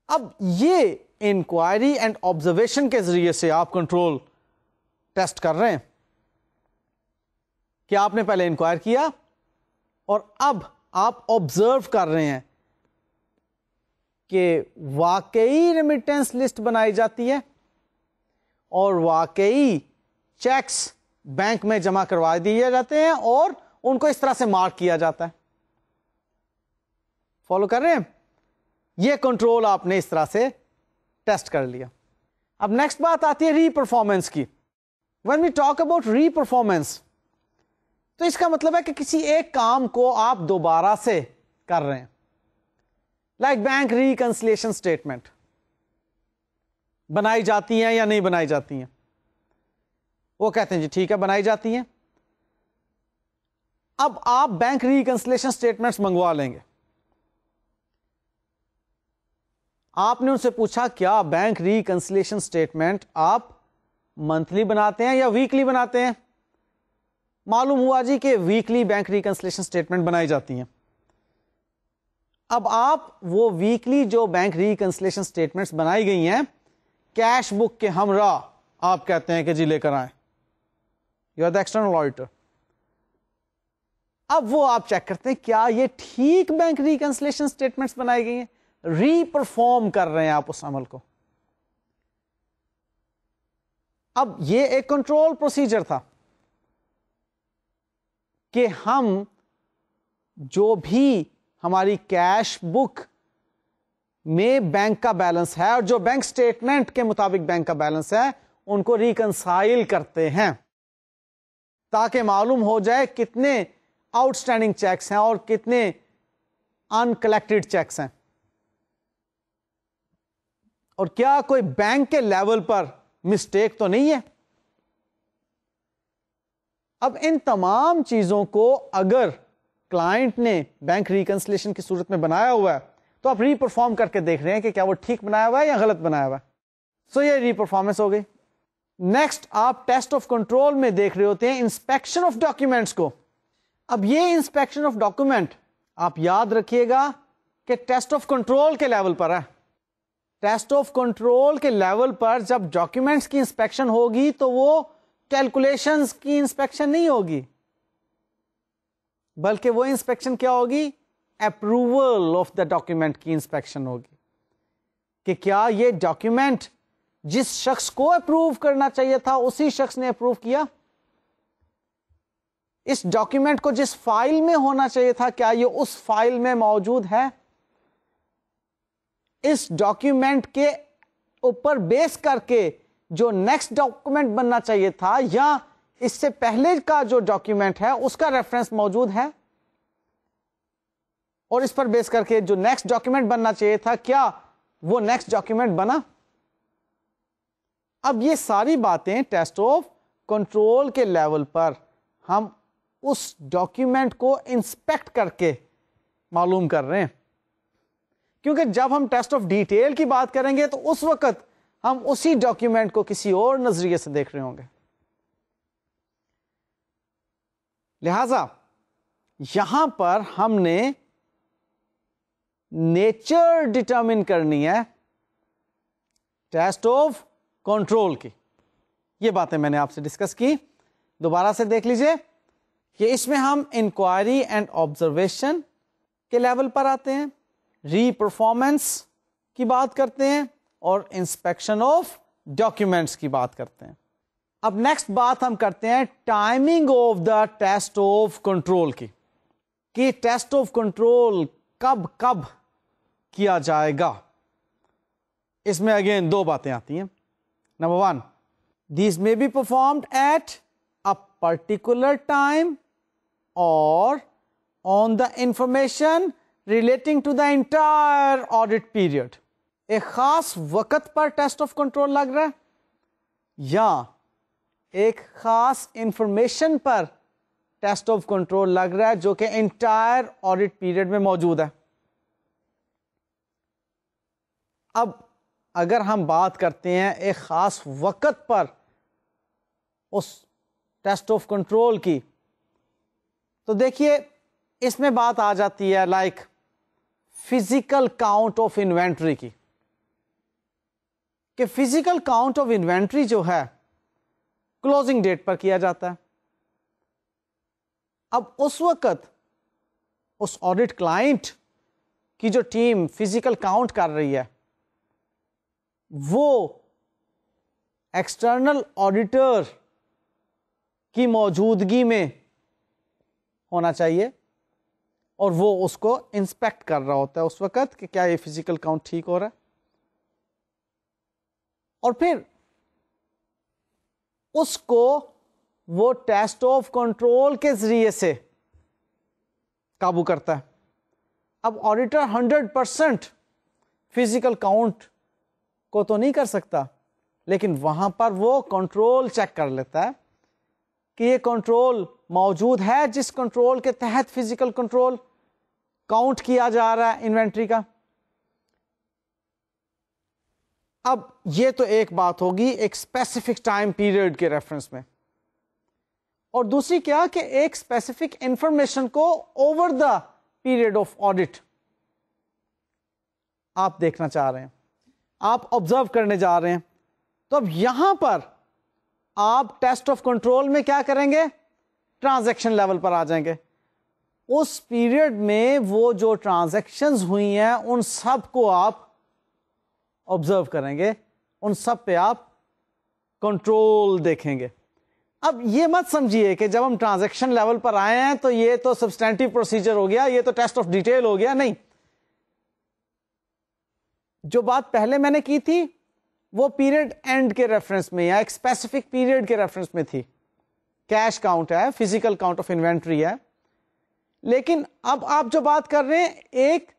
اب یہ انکوائری اینڈ آبزرویشن کے ذریعے سے آپ کنٹرول ٹیسٹ کر رہے ہیں کہ آپ نے پہلے انکوائر کیا اور اب آپ آبزرو کر رہے ہیں کہ واقعی ریمیٹنس لسٹ بنائی جاتی ہے اور واقعی چیکس بینک میں جمع کروا دیے جاتے ہیں اور ان کو اس طرح سے مارک کیا جاتا ہے. فالو کر رہے ہیں؟ یہ کنٹرول آپ نے اس طرح سے ٹیسٹ کر لیا. اب نیکسٹ بات آتی ہے ری پرفارمنس کی. when we talk about reperformance تو اس کا مطلب ہے کہ کسی ایک کام کو آپ دوبارہ سے کر رہے ہیں. لائک بینک ریکنسلیشن اسٹیٹمنٹ بنائی جاتی ہیں یا نہیں بنائی جاتی ہیں. وہ کہتے ہیں جی ٹھیک ہے بنائی جاتی ہیں. اب آپ بینک ریکنسلیشن اسٹیٹمنٹس منگوا لیں گے. آپ نے ان سے پوچھا کیا بینک ریکنسلیشن اسٹیٹمنٹ آپ منتھلی بناتے ہیں یا ویکلی بناتے ہیں؟ معلوم ہوا جی کہ ویکلی بینک ریکنسلیشن اسٹیٹمنٹ بنائی جاتی ہیں. اب آپ وہ ویکلی جو بینک ریکنسلیشن اسٹیٹمنٹس بنائی گئی ہیں کیش بک کے ہمراہ آپ کہتے ہیں کہ جی لے کر آئیں, you are the external auditor. اب وہ آپ چیک کرتے ہیں کیا یہ ٹھیک بینک ریکنسلیشن اسٹیٹمنٹس بنائی گئی ہیں, ری پرفارم کر رہے ہیں آپ اس عمل کو. اب یہ ایک کنٹرول پروسیجر تھا کہ ہم جو بھی ہماری کیش بک میں بینک کا بیلنس ہے اور جو بینک سٹیٹمنٹ کے مطابق بینک کا بیلنس ہے ان کو ریکنسائل کرتے ہیں تاکہ معلوم ہو جائے کتنے آؤٹ اسٹینڈنگ چیکس ہیں اور کتنے ان کلیکٹڈ چیکس ہیں, اور کیا کوئی بینک کے لیول پر مسٹیک تو نہیں ہے. اب ان تمام چیزوں کو اگر کلائنٹ نے بینک ریکنسلیشن کی صورت میں بنایا ہوا ہے تو آپ ری پرفارم کر کے دیکھ رہے ہیں کہ کیا وہ ٹھیک بنایا ہوا ہے یا غلط بنایا ہوا ہے. سو یہ ری پرفارمنس ہو گئی. نیکسٹ آپ ٹیسٹ آف کنٹرول میں دیکھ رہے ہوتے ہیں انسپیکشن آف ڈاکیومینٹس کو. اب یہ انسپیکشن آف ڈاکیومینٹ آپ یاد رکھیے گا کہ ٹیسٹ آف کنٹرول کے لیول پر ہے. ٹیسٹ آف کنٹرول کے لیول پر جب ڈاکیومینٹس کی انسپیکشن ہوگی تو وہ کیلکولیشنز کی انسپیکشن نہیں ہوگی, بلکہ وہ انسپیکشن کیا ہوگی, اپروول آف دا ڈاکیومینٹ کی انسپیکشن ہوگی کہ کیا یہ ڈاکیومینٹ جس شخص کو اپروو کرنا چاہیے تھا اسی شخص نے اپروو کیا, اس ڈاکیومینٹ کو جس فائل میں ہونا چاہیے تھا کیا یہ اس فائل میں موجود ہے, اس ڈاکیومینٹ کے اوپر بیس کر کے جو نیکسٹ ڈاکیومینٹ بننا چاہیے تھا یا اس سے پہلے کا جو ڈاکیومینٹ ہے اس کا ریفرنس موجود ہے, اور اس پر بیس کر کے جو نیکسٹ ڈاکیومینٹ بننا چاہیے تھا کیا وہ نیکسٹ ڈاکیومینٹ بنا. اب یہ ساری باتیں ٹیسٹ آف کنٹرول کے لیول پر ہم اس ڈاکیومینٹ کو انسپیکٹ کر کے معلوم کر رہے ہیں, کیونکہ جب ہم ٹیسٹ آف ڈیٹیل کی بات کریں گے تو اس وقت ہم اسی ڈاکیومینٹ کو کسی اور نظریے سے دیکھ رہے ہوں گے. لہذا یہاں پر ہم نے نیچر ڈٹرمن کرنی ہے ٹیسٹ آف کنٹرول کی. یہ باتیں میں نے آپ سے ڈسکس کی, دوبارہ سے دیکھ لیجئے کہ اس میں ہم انکوائری اینڈ آبزرویشن کے لیول پر آتے ہیں, ری پرفارمنس کی بات کرتے ہیں اور انسپیکشن آف ڈاکیومینٹس کی بات کرتے ہیں. اب نیکسٹ بات ہم کرتے ہیں timing of the test of control کی, کہ ٹیسٹ آف کنٹرول کب کب کیا جائے گا. اس میں اگین دو باتیں آتی ہیں. Number 1, these may be performed at a particular time or on the information relating to the entire audit period. ایک خاص وقت پر ٹیسٹ آف کنٹرول لگ رہا ہے یا ایک خاص information per test of control لگ رہا ہے جو کہ انٹائر آڈٹ پیریڈ میں موجود ہے. اب اگر ہم بات کرتے ہیں ایک خاص وقت پر اس ٹیسٹ آف کنٹرول کی, تو دیکھیے اس میں بات آ جاتی ہے like physical count of inventory کی, کہ فزیکل کاؤنٹ آف انوینٹری جو ہے کلوزنگ ڈیٹ پر کیا جاتا ہے. اب اس وقت اس آڈٹ کلائنٹ کی جو ٹیم فزیکل کاؤنٹ کر رہی ہے وہ ایکسٹرنل آڈیٹر کی موجودگی میں ہونا چاہیے اور وہ اس کو انسپیکٹ کر رہا ہوتا ہے اس وقت کہ کیا یہ فزیکل کاؤنٹ ٹھیک ہو رہا ہے, اور پھر اس کو وہ ٹیسٹ آف کنٹرول کے ذریعے سے قابو کرتا ہے. اب آڈیٹر 100% فزیکل کاؤنٹ کو تو نہیں کر سکتا, لیکن وہاں پر وہ کنٹرول چیک کر لیتا ہے کہ یہ کنٹرول موجود ہے جس کنٹرول کے تحت فزیکل کنٹرول کاؤنٹ کیا جا رہا ہے انوینٹری کا. اب یہ تو ایک بات ہوگی ایک اسپیسیفک ٹائم پیریڈ کے ریفرنس میں, اور دوسری کیا کہ ایک اسپیسیفک انفارمیشن کو over the period of audit آپ دیکھنا چاہ رہے ہیں, آپ آبزرو کرنے جا رہے ہیں. تو اب یہاں پر آپ ٹیسٹ آف کنٹرول میں کیا کریں گے؟ ٹرانزیکشن لیول پر آ جائیں گے. اس پیریڈ میں وہ جو ٹرانزیکشنز ہوئی ہیں ان سب کو آپ آبزرو کریں گے, ان سب پہ آپ کنٹرول دیکھیں گے. اب یہ مت سمجھیے کہ جب ہم ٹرانزیکشن لیول پر آئے ہیں تو یہ تو سبسٹینٹیو پروسیجر ہو گیا, یہ تو ٹیسٹ آف ڈیٹیل ہو گیا. نہیں, جو بات پہلے میں نے کی تھی وہ پیریڈ اینڈ کے ریفرنس میں یا ایک اسپیسیفک پیریڈ کے ریفرنس میں تھی. کیش کاؤنٹ ہے, فزیکل کاؤنٹ آف انوینٹری ہے. لیکن اب آپ جو بات کر رہے ہیں ایک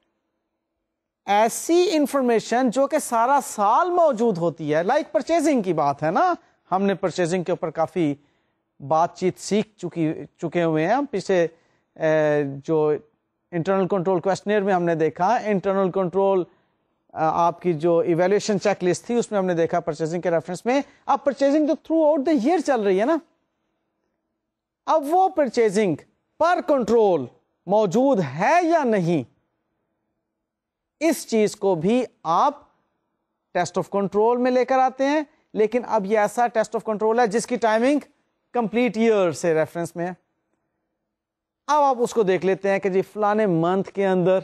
ایسی انفارمیشن جو کہ سارا سال موجود ہوتی ہے, لائک پرچیزنگ کی بات ہے نا. ہم نے پرچیزنگ کے اوپر کافی بات چیت سیکھ چکے ہوئے ہیں. پیچھے جو انٹرنل کنٹرول کویسچنئر میں ہم نے دیکھا, انٹرنل کنٹرول آپ کی جو ایویلویشن چیک لسٹ تھی اس میں ہم نے دیکھا پرچیزنگ کے ریفرنس میں. اب پرچیزنگ تو تھرو آؤٹ دا ایئر چل رہی ہے نا. اب وہ پرچیزنگ پر کنٹرول موجود ہے یا نہیں, اس چیز کو بھی آپ ٹیسٹ آف کنٹرول میں لے کر آتے ہیں. لیکن اب یہ ایسا ٹیسٹ آف کنٹرول ہے جس کی ٹائمنگ کمپلیٹ ایئر سے ریفرنس میں ہے. اب آپ اس کو دیکھ لیتے ہیں کہ جی فلانے منتھ کے اندر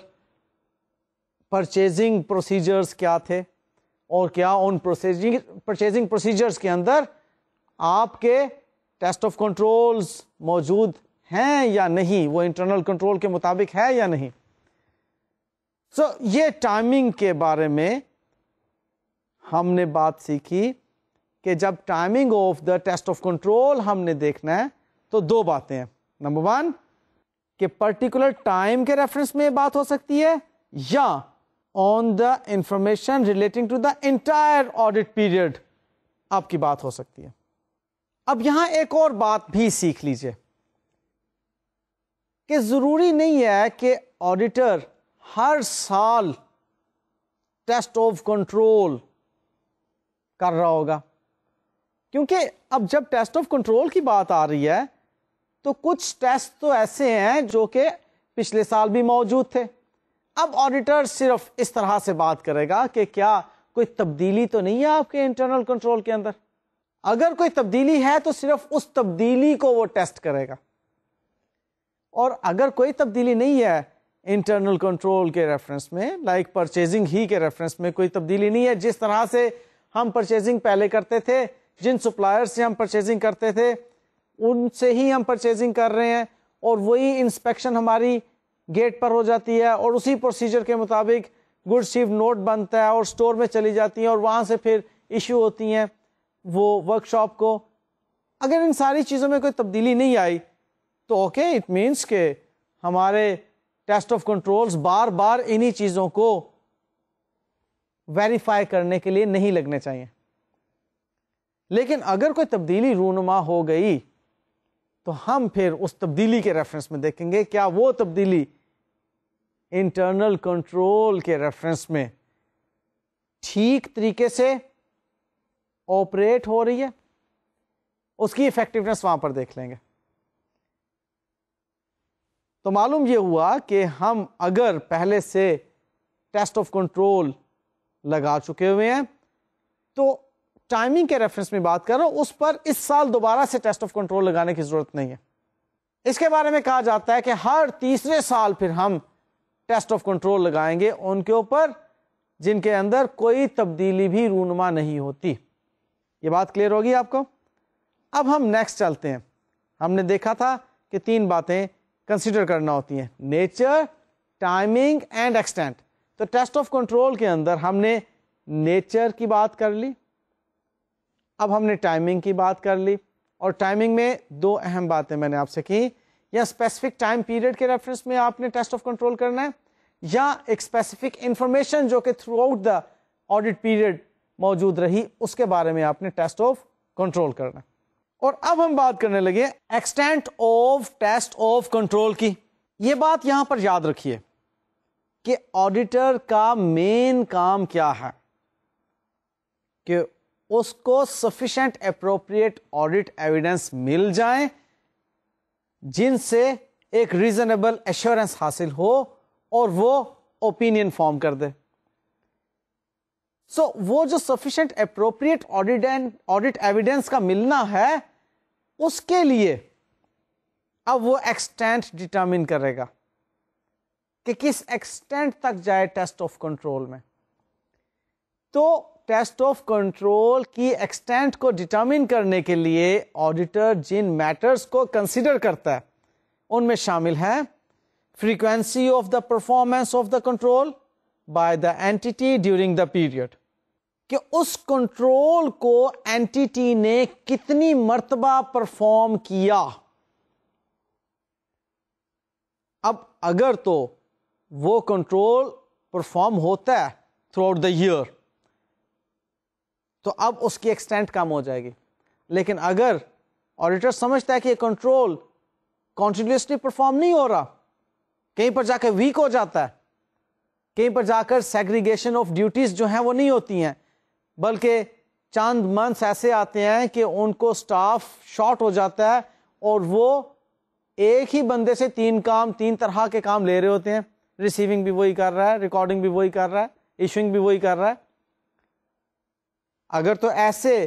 پرچیزنگ پروسیجرز کیا تھے اور کیا ان پرچیزنگ پروسیجرز کے اندر آپ کے ٹیسٹ آف کنٹرولز موجود ہیں یا نہیں, وہ انٹرنل کنٹرول کے مطابق ہے یا نہیں. سو یہ ٹائمنگ کے بارے میں ہم نے بات سیکھی کہ جب timing of the test of control ہم نے دیکھنا ہے تو دو باتیں ہیں. نمبر ون کہ پرٹیکولر ٹائم کے ریفرنس میں بات ہو سکتی ہے یا on the information relating to the entire audit period آپ کی بات ہو سکتی ہے. اب یہاں ایک اور بات بھی سیکھ لیجئے کہ ضروری نہیں ہے کہ آڈیٹر ہر سال ٹیسٹ آف کنٹرول کر رہا ہوگا, کیونکہ اب جب ٹیسٹ آف کنٹرول کی بات آ رہی ہے تو کچھ ٹیسٹ تو ایسے ہیں جو کہ پچھلے سال بھی موجود تھے. اب آڈیٹر صرف اس طرح سے بات کرے گا کہ کیا کوئی تبدیلی تو نہیں ہے آپ کے انٹرنل کنٹرول کے اندر. اگر کوئی تبدیلی ہے تو صرف اس تبدیلی کو وہ ٹیسٹ کرے گا, اور اگر کوئی تبدیلی نہیں ہے انٹرنل کنٹرول کے ریفرنس میں, لائک پرچیزنگ ہی کے ریفرنس میں کوئی تبدیلی نہیں ہے, جس طرح سے ہم پرچیزنگ پہلے کرتے تھے, جن سپلائر سے ہم پرچیزنگ کرتے تھے ان سے ہی ہم پرچیزنگ کر رہے ہیں, اور وہی انسپیکشن ہماری گیٹ پر ہو جاتی ہے, اور اسی پروسیجر کے مطابق گڈ ریسیوڈ نوٹ بنتا ہے اور سٹور میں چلی جاتی ہیں, اور وہاں سے پھر ایشو ہوتی ہیں وہ ورک شاپ کو. اگر ان ساری چیزوں میں کوئی تبدیلی نہیں آئی تو اوکے, اٹ مینس کہ ہمارے ٹیسٹ آف کنٹرولز بار بار انہی چیزوں کو ویریفائی کرنے کے لیے نہیں لگنے چاہیے. لیکن اگر کوئی تبدیلی رونما ہو گئی تو ہم پھر اس تبدیلی کے ریفرنس میں دیکھیں گے کیا وہ تبدیلی انٹرنل کنٹرول کے ریفرنس میں ٹھیک طریقے سے آپریٹ ہو رہی ہے, اس کی ایفیکٹونیس وہاں پر دیکھ لیں گے. تو معلوم یہ ہوا کہ ہم اگر پہلے سے ٹیسٹ آف کنٹرول لگا چکے ہوئے ہیں تو ٹائمنگ کے ریفرنس میں بات کر رہا ہوں, اس پر اس سال دوبارہ سے ٹیسٹ آف کنٹرول لگانے کی ضرورت نہیں ہے. اس کے بارے میں کہا جاتا ہے کہ ہر تیسرے سال پھر ہم ٹیسٹ آف کنٹرول لگائیں گے ان کے اوپر جن کے اندر کوئی تبدیلی بھی رونما نہیں ہوتی. یہ بات کلیئر ہوگی آپ کو؟ اب ہم نیکسٹ چلتے ہیں. ہم نے دیکھا تھا کہ تین باتیں کنسیڈر کرنا ہوتی ہیں, نیچر, ٹائمنگ اینڈ ایکسٹینٹ. تو ٹیسٹ آف کنٹرول کے اندر ہم نے نیچر کی بات کر لی, اب ہم نے ٹائمنگ کی بات کر لی, اور ٹائمنگ میں دو اہم باتیں میں نے آپ سے کی, یا اسپیسیفک ٹائم پیریڈ کے ریفرنس میں آپ نے ٹیسٹ آف کنٹرول کرنا ہے, یا ایک اسپیسیفک انفارمیشن جو کہ through out the audit period موجود رہی اس کے بارے میں آپ نے ٹیسٹ آف کنٹرول کرنا. اور اب ہم بات کرنے لگے extent of test of control کی. یہ بات یہاں پر یاد رکھیے کہ آڈیٹر کا مین کام کیا ہے کہ اس کو سفیشینٹ اپروپریٹ آڈٹ ایویڈنس مل جائیں جن سے ایک ریزنیبل ایشورنس حاصل ہو اور وہ اوپینین فارم کر دے. سو وہ جو سفیشینٹ اپروپریٹ آڈٹ ایویڈینس کا ملنا ہے اس کے لیے اب وہ ایکسٹینٹ ڈٹرمن کرے گا کہ کس ایکسٹینٹ تک جائے ٹیسٹ آف کنٹرول میں. تو ٹیسٹ آف کنٹرول کی ایکسٹینٹ کو ڈٹرمن کرنے کے لیے آڈیٹر جن میٹرز کو کنسیڈر کرتا ہے ان میں شامل ہیں frequency of the performance of the control by the entity during the period, کہ اس کنٹرول کو اینٹی نے کتنی مرتبہ پرفارم کیا. اب اگر تو وہ کنٹرول پرفارم ہوتا ہے تھرو آؤٹ دا ایئر تو اب اس کی ایکسٹینٹ کم ہو جائے گی. لیکن اگر آڈیٹر سمجھتا ہے کہ یہ کنٹرول کنٹینیوسلی پرفارم نہیں ہو رہا, کہیں پر جا کے ویک ہو جاتا ہے, کہیں پر جا کر سیگریگیشن آف ڈیوٹیز جو ہیں وہ نہیں ہوتی ہیں, بلکہ چند منتھس ایسے آتے ہیں کہ ان کو سٹاف شارٹ ہو جاتا ہے اور وہ ایک ہی بندے سے تین طرح کے کام لے رہے ہوتے ہیں, ریسیونگ بھی وہی کر رہا ہے, ریکارڈنگ بھی وہی کر رہا ہے, ایشوئنگ بھی وہی کر رہا ہے. اگر تو ایسے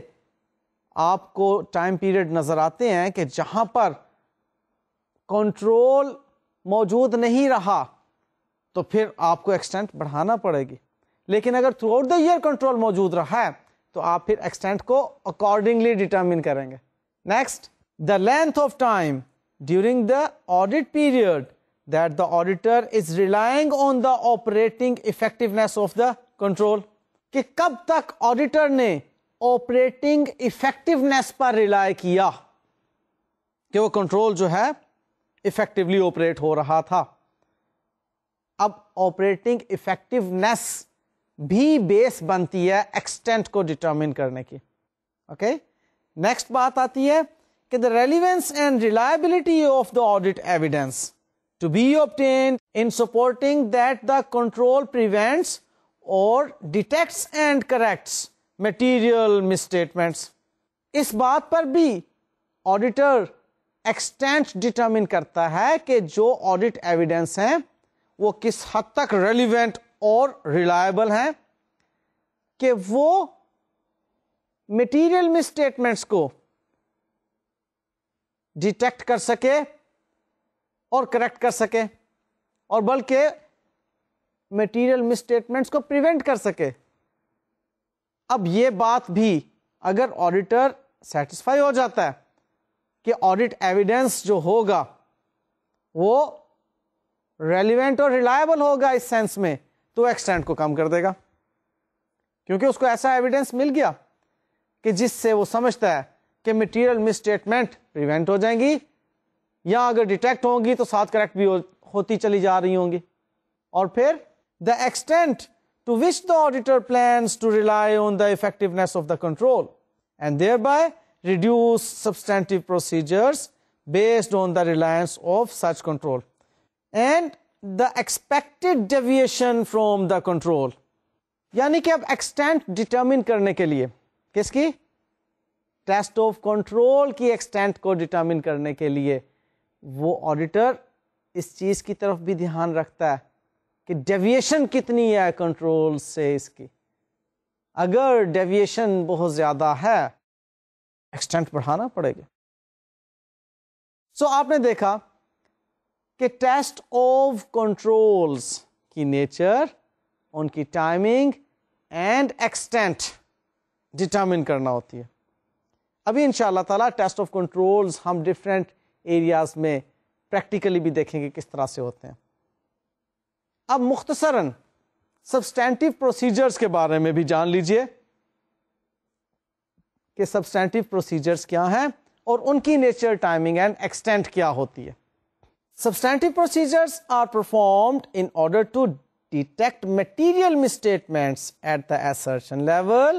آپ کو ٹائم پیریڈ نظر آتے ہیں کہ جہاں پر کنٹرول موجود نہیں رہا تو پھر آپ کو ایکسٹینٹ بڑھانا پڑے گی. لیکن اگر through out the error control موجود رہا ہے تو آپ پھر ایکسٹینٹ کو اکارڈنگلی ڈٹرمن کریں گے. Next, the length of time during the audit period that the auditor is relying on the operating effectiveness of the control, کہ کب تک آڈیٹر نے آپریٹنگ افیکٹونیس پر ریلائی کیا کہ وہ کنٹرول جو ہے افیکٹولی آپریٹ ہو رہا تھا. اب آپریٹنگ افیکٹونیس بھی بیس بنتی ہے ایکسٹینٹ کو ڈٹرمن کرنے کی. اوکے, نیکسٹ بات آتی ہے کہ the relevance and reliability of the audit evidence to be obtained in supporting that the control prevents or detects and corrects material misstatements. اس بات پر بھی آڈیٹر ایکسٹینٹ ڈٹرمن کرتا ہے کہ جو آڈٹ ایویڈنس ہیں وہ کس حد تک ریلیونٹ اور ریلائبل ہیں کہ وہ میٹیریل مسٹیٹمنٹس کو ڈیٹیکٹ کر سکے اور کریکٹ کر سکے, اور بلکہ میٹیریل مسٹیٹمنٹس کو پریونٹ کر سکے. اب یہ بات بھی اگر آڈیٹر سیٹسفائی ہو جاتا ہے کہ آڈٹ ایویڈنس جو ہوگا وہ ریلیونٹ اور ریلائبل ہوگا اس سینس میں, تو ایکسٹینٹ کو کم کر دے گا, کیونکہ اس کو ایسا ایویڈنس مل گیا کہ جس سے وہ سمجھتا ہے کہ میٹیریل مسٹیٹمنٹ پریونٹ ہو جائیں گی, یا اگر ڈیٹیکٹ ہوں گی تو ساتھ کریکٹ بھی ہوتی چلی جا رہی ہوں گی. اور پھر the extent to which the auditor plans to rely on the effectiveness of the control and thereby reduce substantive procedures based on the reliance of such control and the expected deviation from the control. یعنی کہ اب extent determine کرنے کے لیے کس کی, test of control کی extent کو ڈٹرمن کرنے کے لیے وہ آڈیٹر اس چیز کی طرف بھی دھیان رکھتا ہے کہ ڈیویشن کتنی ہے کنٹرول سے اس کی. اگر ڈیویشن بہت زیادہ ہے ایکسٹینٹ بڑھانا پڑے گا. سو آپ نے دیکھا کہ ٹیسٹ آف کنٹرولز کی نیچر, ان کی ٹائمنگ اینڈ ایکسٹینٹ ڈٹرمن کرنا ہوتی ہے. ابھی ان شاء اللہ تعالیٰ ٹیسٹ آف کنٹرولز ہم ڈفرینٹ ایریاز میں پریکٹیکلی بھی دیکھیں گے کس طرح سے ہوتے ہیں. اب مختصراً سبسٹینٹیو پروسیجرز کے بارے میں بھی جان لیجئے کہ سبسٹینٹیو پروسیجرز کیا ہیں اور ان کی نیچر, ٹائمنگ اینڈ ایکسٹینٹ کیا ہوتی ہے. Substantive procedures are performed in order to detect material misstatements at the assertion level,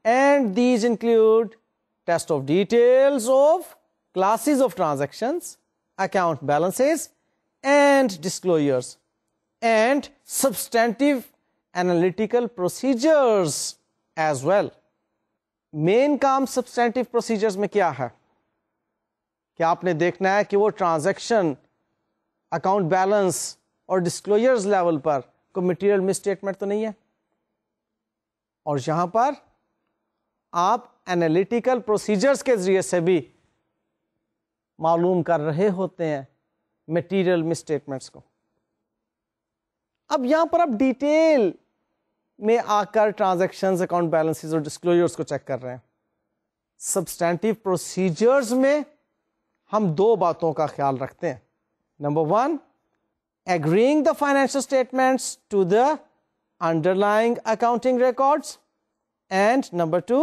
and these include test of details of classes of transactions, account balances and disclosures, and substantive analytical procedures as well. Main com substantive procedures میں کیا ہے کہ آپ نے دیکھنا ہے کہ وہ ٹرانزیکشن اکاؤنٹ بیلنس اور ڈسکلوجرز لیول پر کوئی مٹیریل مسٹیٹمنٹ تو نہیں ہے, اور یہاں پر آپ انالیٹیکل پروسیجرز کے ذریعے سے بھی معلوم کر رہے ہوتے ہیں میٹیریل مسٹیٹمنٹس کو. اب یہاں پر آپ ڈیٹیل میں آ کر ٹرانزیکشنز، اکاؤنٹ بیلنسز اور ڈسکلوجرز کو چیک کر رہے ہیں. سبسٹینٹیو پروسیجرز میں ہم دو باتوں کا خیال رکھتے ہیں. Number 1, agreeing the financial statements to the underlying accounting records, and number 2,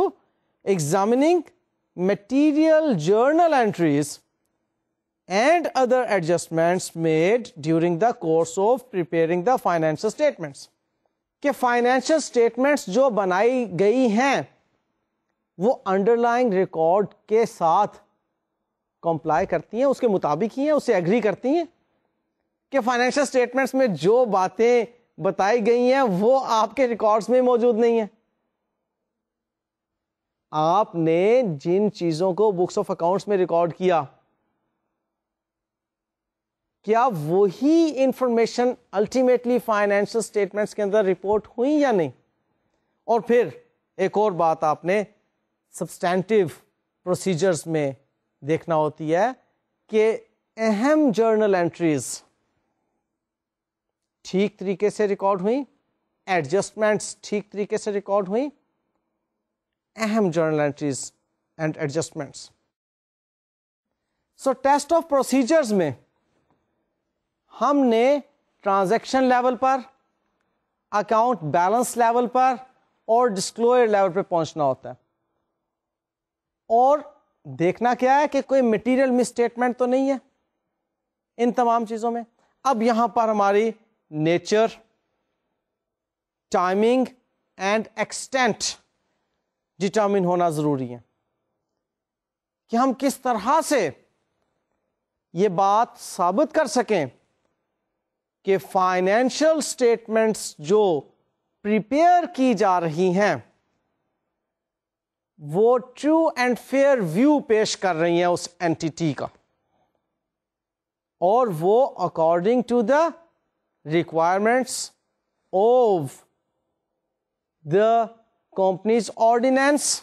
examining material journal entries and other adjustments made during the course of preparing the financial statements. کہ فائنینشیل اسٹیٹمنٹس جو بنائی گئی ہیں وہ انڈر لائنگ ریکارڈ کے ساتھ comply کرتی ہیں، اس کے مطابق ہی ہیں، اسے ایگری کرتی ہیں کہ فائنینشیل اسٹیٹمنٹس میں جو باتیں بتائی گئی ہیں وہ آپ کے ریکارڈز میں موجود نہیں ہیں. آپ نے جن چیزوں کو بکس آف اکاؤنٹس میں ریکارڈ کیا، کیا وہی انفارمیشن الٹیمیٹلی فائنینشیل اسٹیٹمنٹس کے اندر رپورٹ ہوئی یا نہیں؟ اور پھر ایک اور بات آپ نے سبسٹینٹیو پروسیجرز میں دیکھنا ہوتی ہے کہ اہم جرنل انٹریز ٹھیک طریقے سے ریکارڈ ہوئیں، ایڈجسٹمنٹس ٹھیک طریقے سے ریکارڈ ہوئیں. اہم journal entries and adjustments. So test of procedures میں ہم نے ٹرانزیکشن لیول پر، اکاؤنٹ بیلنس لیول پر اور ڈسکلوجر لیول پہ پہنچنا ہوتا ہے، اور دیکھنا کیا ہے کہ کوئی مٹیریل مس اسٹیٹمنٹ تو نہیں ہے ان تمام چیزوں میں. اب یہاں پر ہماری nature, timing and extent determine ہونا ضروری ہے کہ ہم کس طرح سے یہ بات ثابت کر سکیں کہ فائنینشیل اسٹیٹمنٹس جو پریپیئر کی جا رہی ہیں وہ ٹرو اینڈ فیئر ویو پیش کر رہی ہیں اس اینٹیٹی کا، اور وہ according to the requirements of the companies ordinance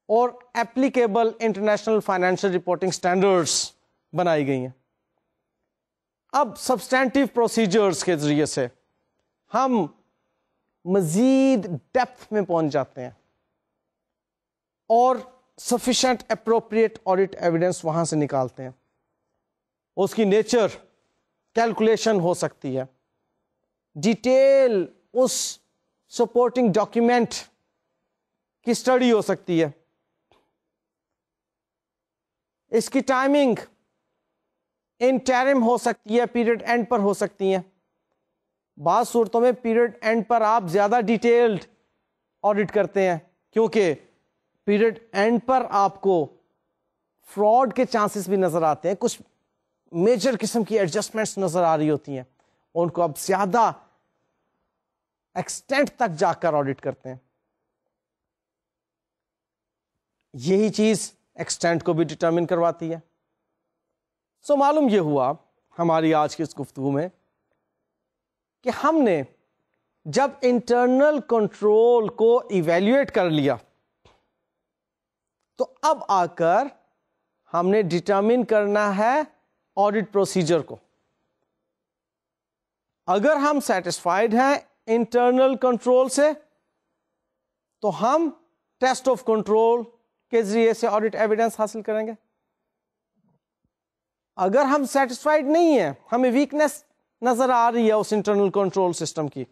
اور applicable international financial reporting standards بنائی گئی ہیں. اب سبسٹینٹیو پروسیجرز کے ذریعے سے ہم مزید ڈیپتھ میں پہنچ جاتے ہیں اور سفیشینٹ اپروپریٹ آڈٹ ایویڈنس وہاں سے نکالتے ہیں. اس کی نیچر کیلکولیشن ہو سکتی ہے، ڈیٹیل اس سپورٹنگ ڈاکیومنٹ کی اسٹڈی ہو سکتی ہے، اس کی ٹائمنگ انٹرم ہو سکتی ہے، پیریڈ اینڈ پر ہو سکتی ہیں. بعض صورتوں میں پیریڈ اینڈ پر آپ زیادہ ڈیٹیلڈ آڈٹ کرتے ہیں کیونکہ پیریڈ اینڈ پر آپ کو فراڈ کے چانسز بھی نظر آتے ہیں، کچھ میجر قسم کی ایڈجسٹمنٹس نظر آ رہی ہوتی ہیں، ان کو آپ زیادہ ایکسٹینٹ تک جا کر آڈٹ کرتے ہیں. یہی چیز ایکسٹینٹ کو بھی ڈٹرمن کرواتی ہے. سو معلوم یہ ہوا ہماری آج کی اس گفتگو میں کہ ہم نے جب انٹرنل کنٹرول کو ایویلیویٹ کر لیا تو اب آ کر ہم نے ڈٹرمن کرنا ہے آڈٹ پروسیجر کو. اگر ہم سیٹسفائیڈ ہیں انٹرنل کنٹرول سے تو ہم ٹیسٹ آف کنٹرول کے ذریعے سے آڈٹ ایویڈنس حاصل کریں گے. اگر ہم سیٹسفائیڈ نہیں ہیں، ہمیں ویکنس نظر آ رہی ہے اس انٹرنل کنٹرول سسٹم کی،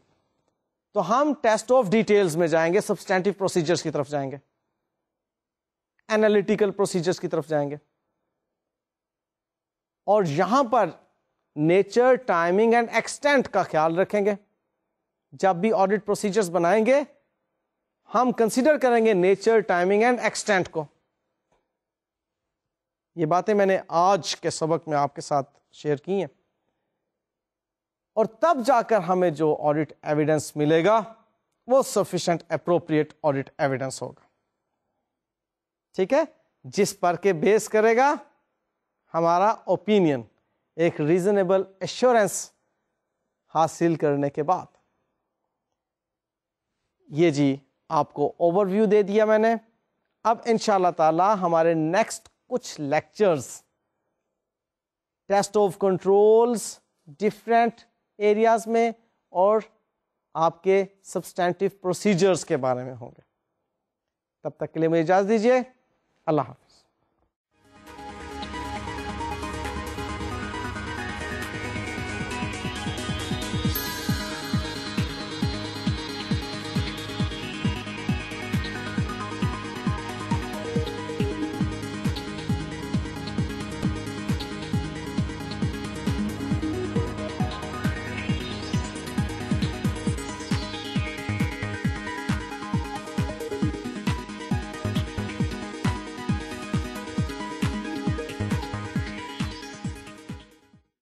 تو ہم ٹیسٹ آف ڈیٹیلز میں جائیں گے، سبسٹینٹیو پروسیجرز کی طرف جائیں گے، انالیٹیکل پروسیجرز کی طرف جائیں گے، اور یہاں پر نیچر، ٹائمنگ اینڈ ایکسٹینٹ کا خیال رکھیں گے. جب بھی آڈٹ پروسیجرز بنائیں گے ہم کنسیڈر کریں گے نیچر، ٹائمنگ اینڈ ایکسٹینٹ کو. یہ باتیں میں نے آج کے سبق میں آپ کے ساتھ شیئر کی ہیں، اور تب جا کر ہمیں جو آڈٹ ایویڈنس ملے گا وہ سفیشینٹ اپروپریٹ آڈٹ ایویڈنس ہوگا. ٹھیک ہے، جس پر کے بیس کرے گا ہمارا اوپینین ایک ریزنیبل ایشورنس حاصل کرنے کے بعد. یہ جی آپ کو اوور ویو دے دیا میں نے. اب انشاءاللہ تعالی ہمارے نیکسٹ کچھ lectures test of controls different areas میں اور آپ کے سبسٹینٹیو پروسیجرز کے بارے میں ہوں گے. تب تک کے لیے مجھے اجازت دیجیے. اللہ حافظ.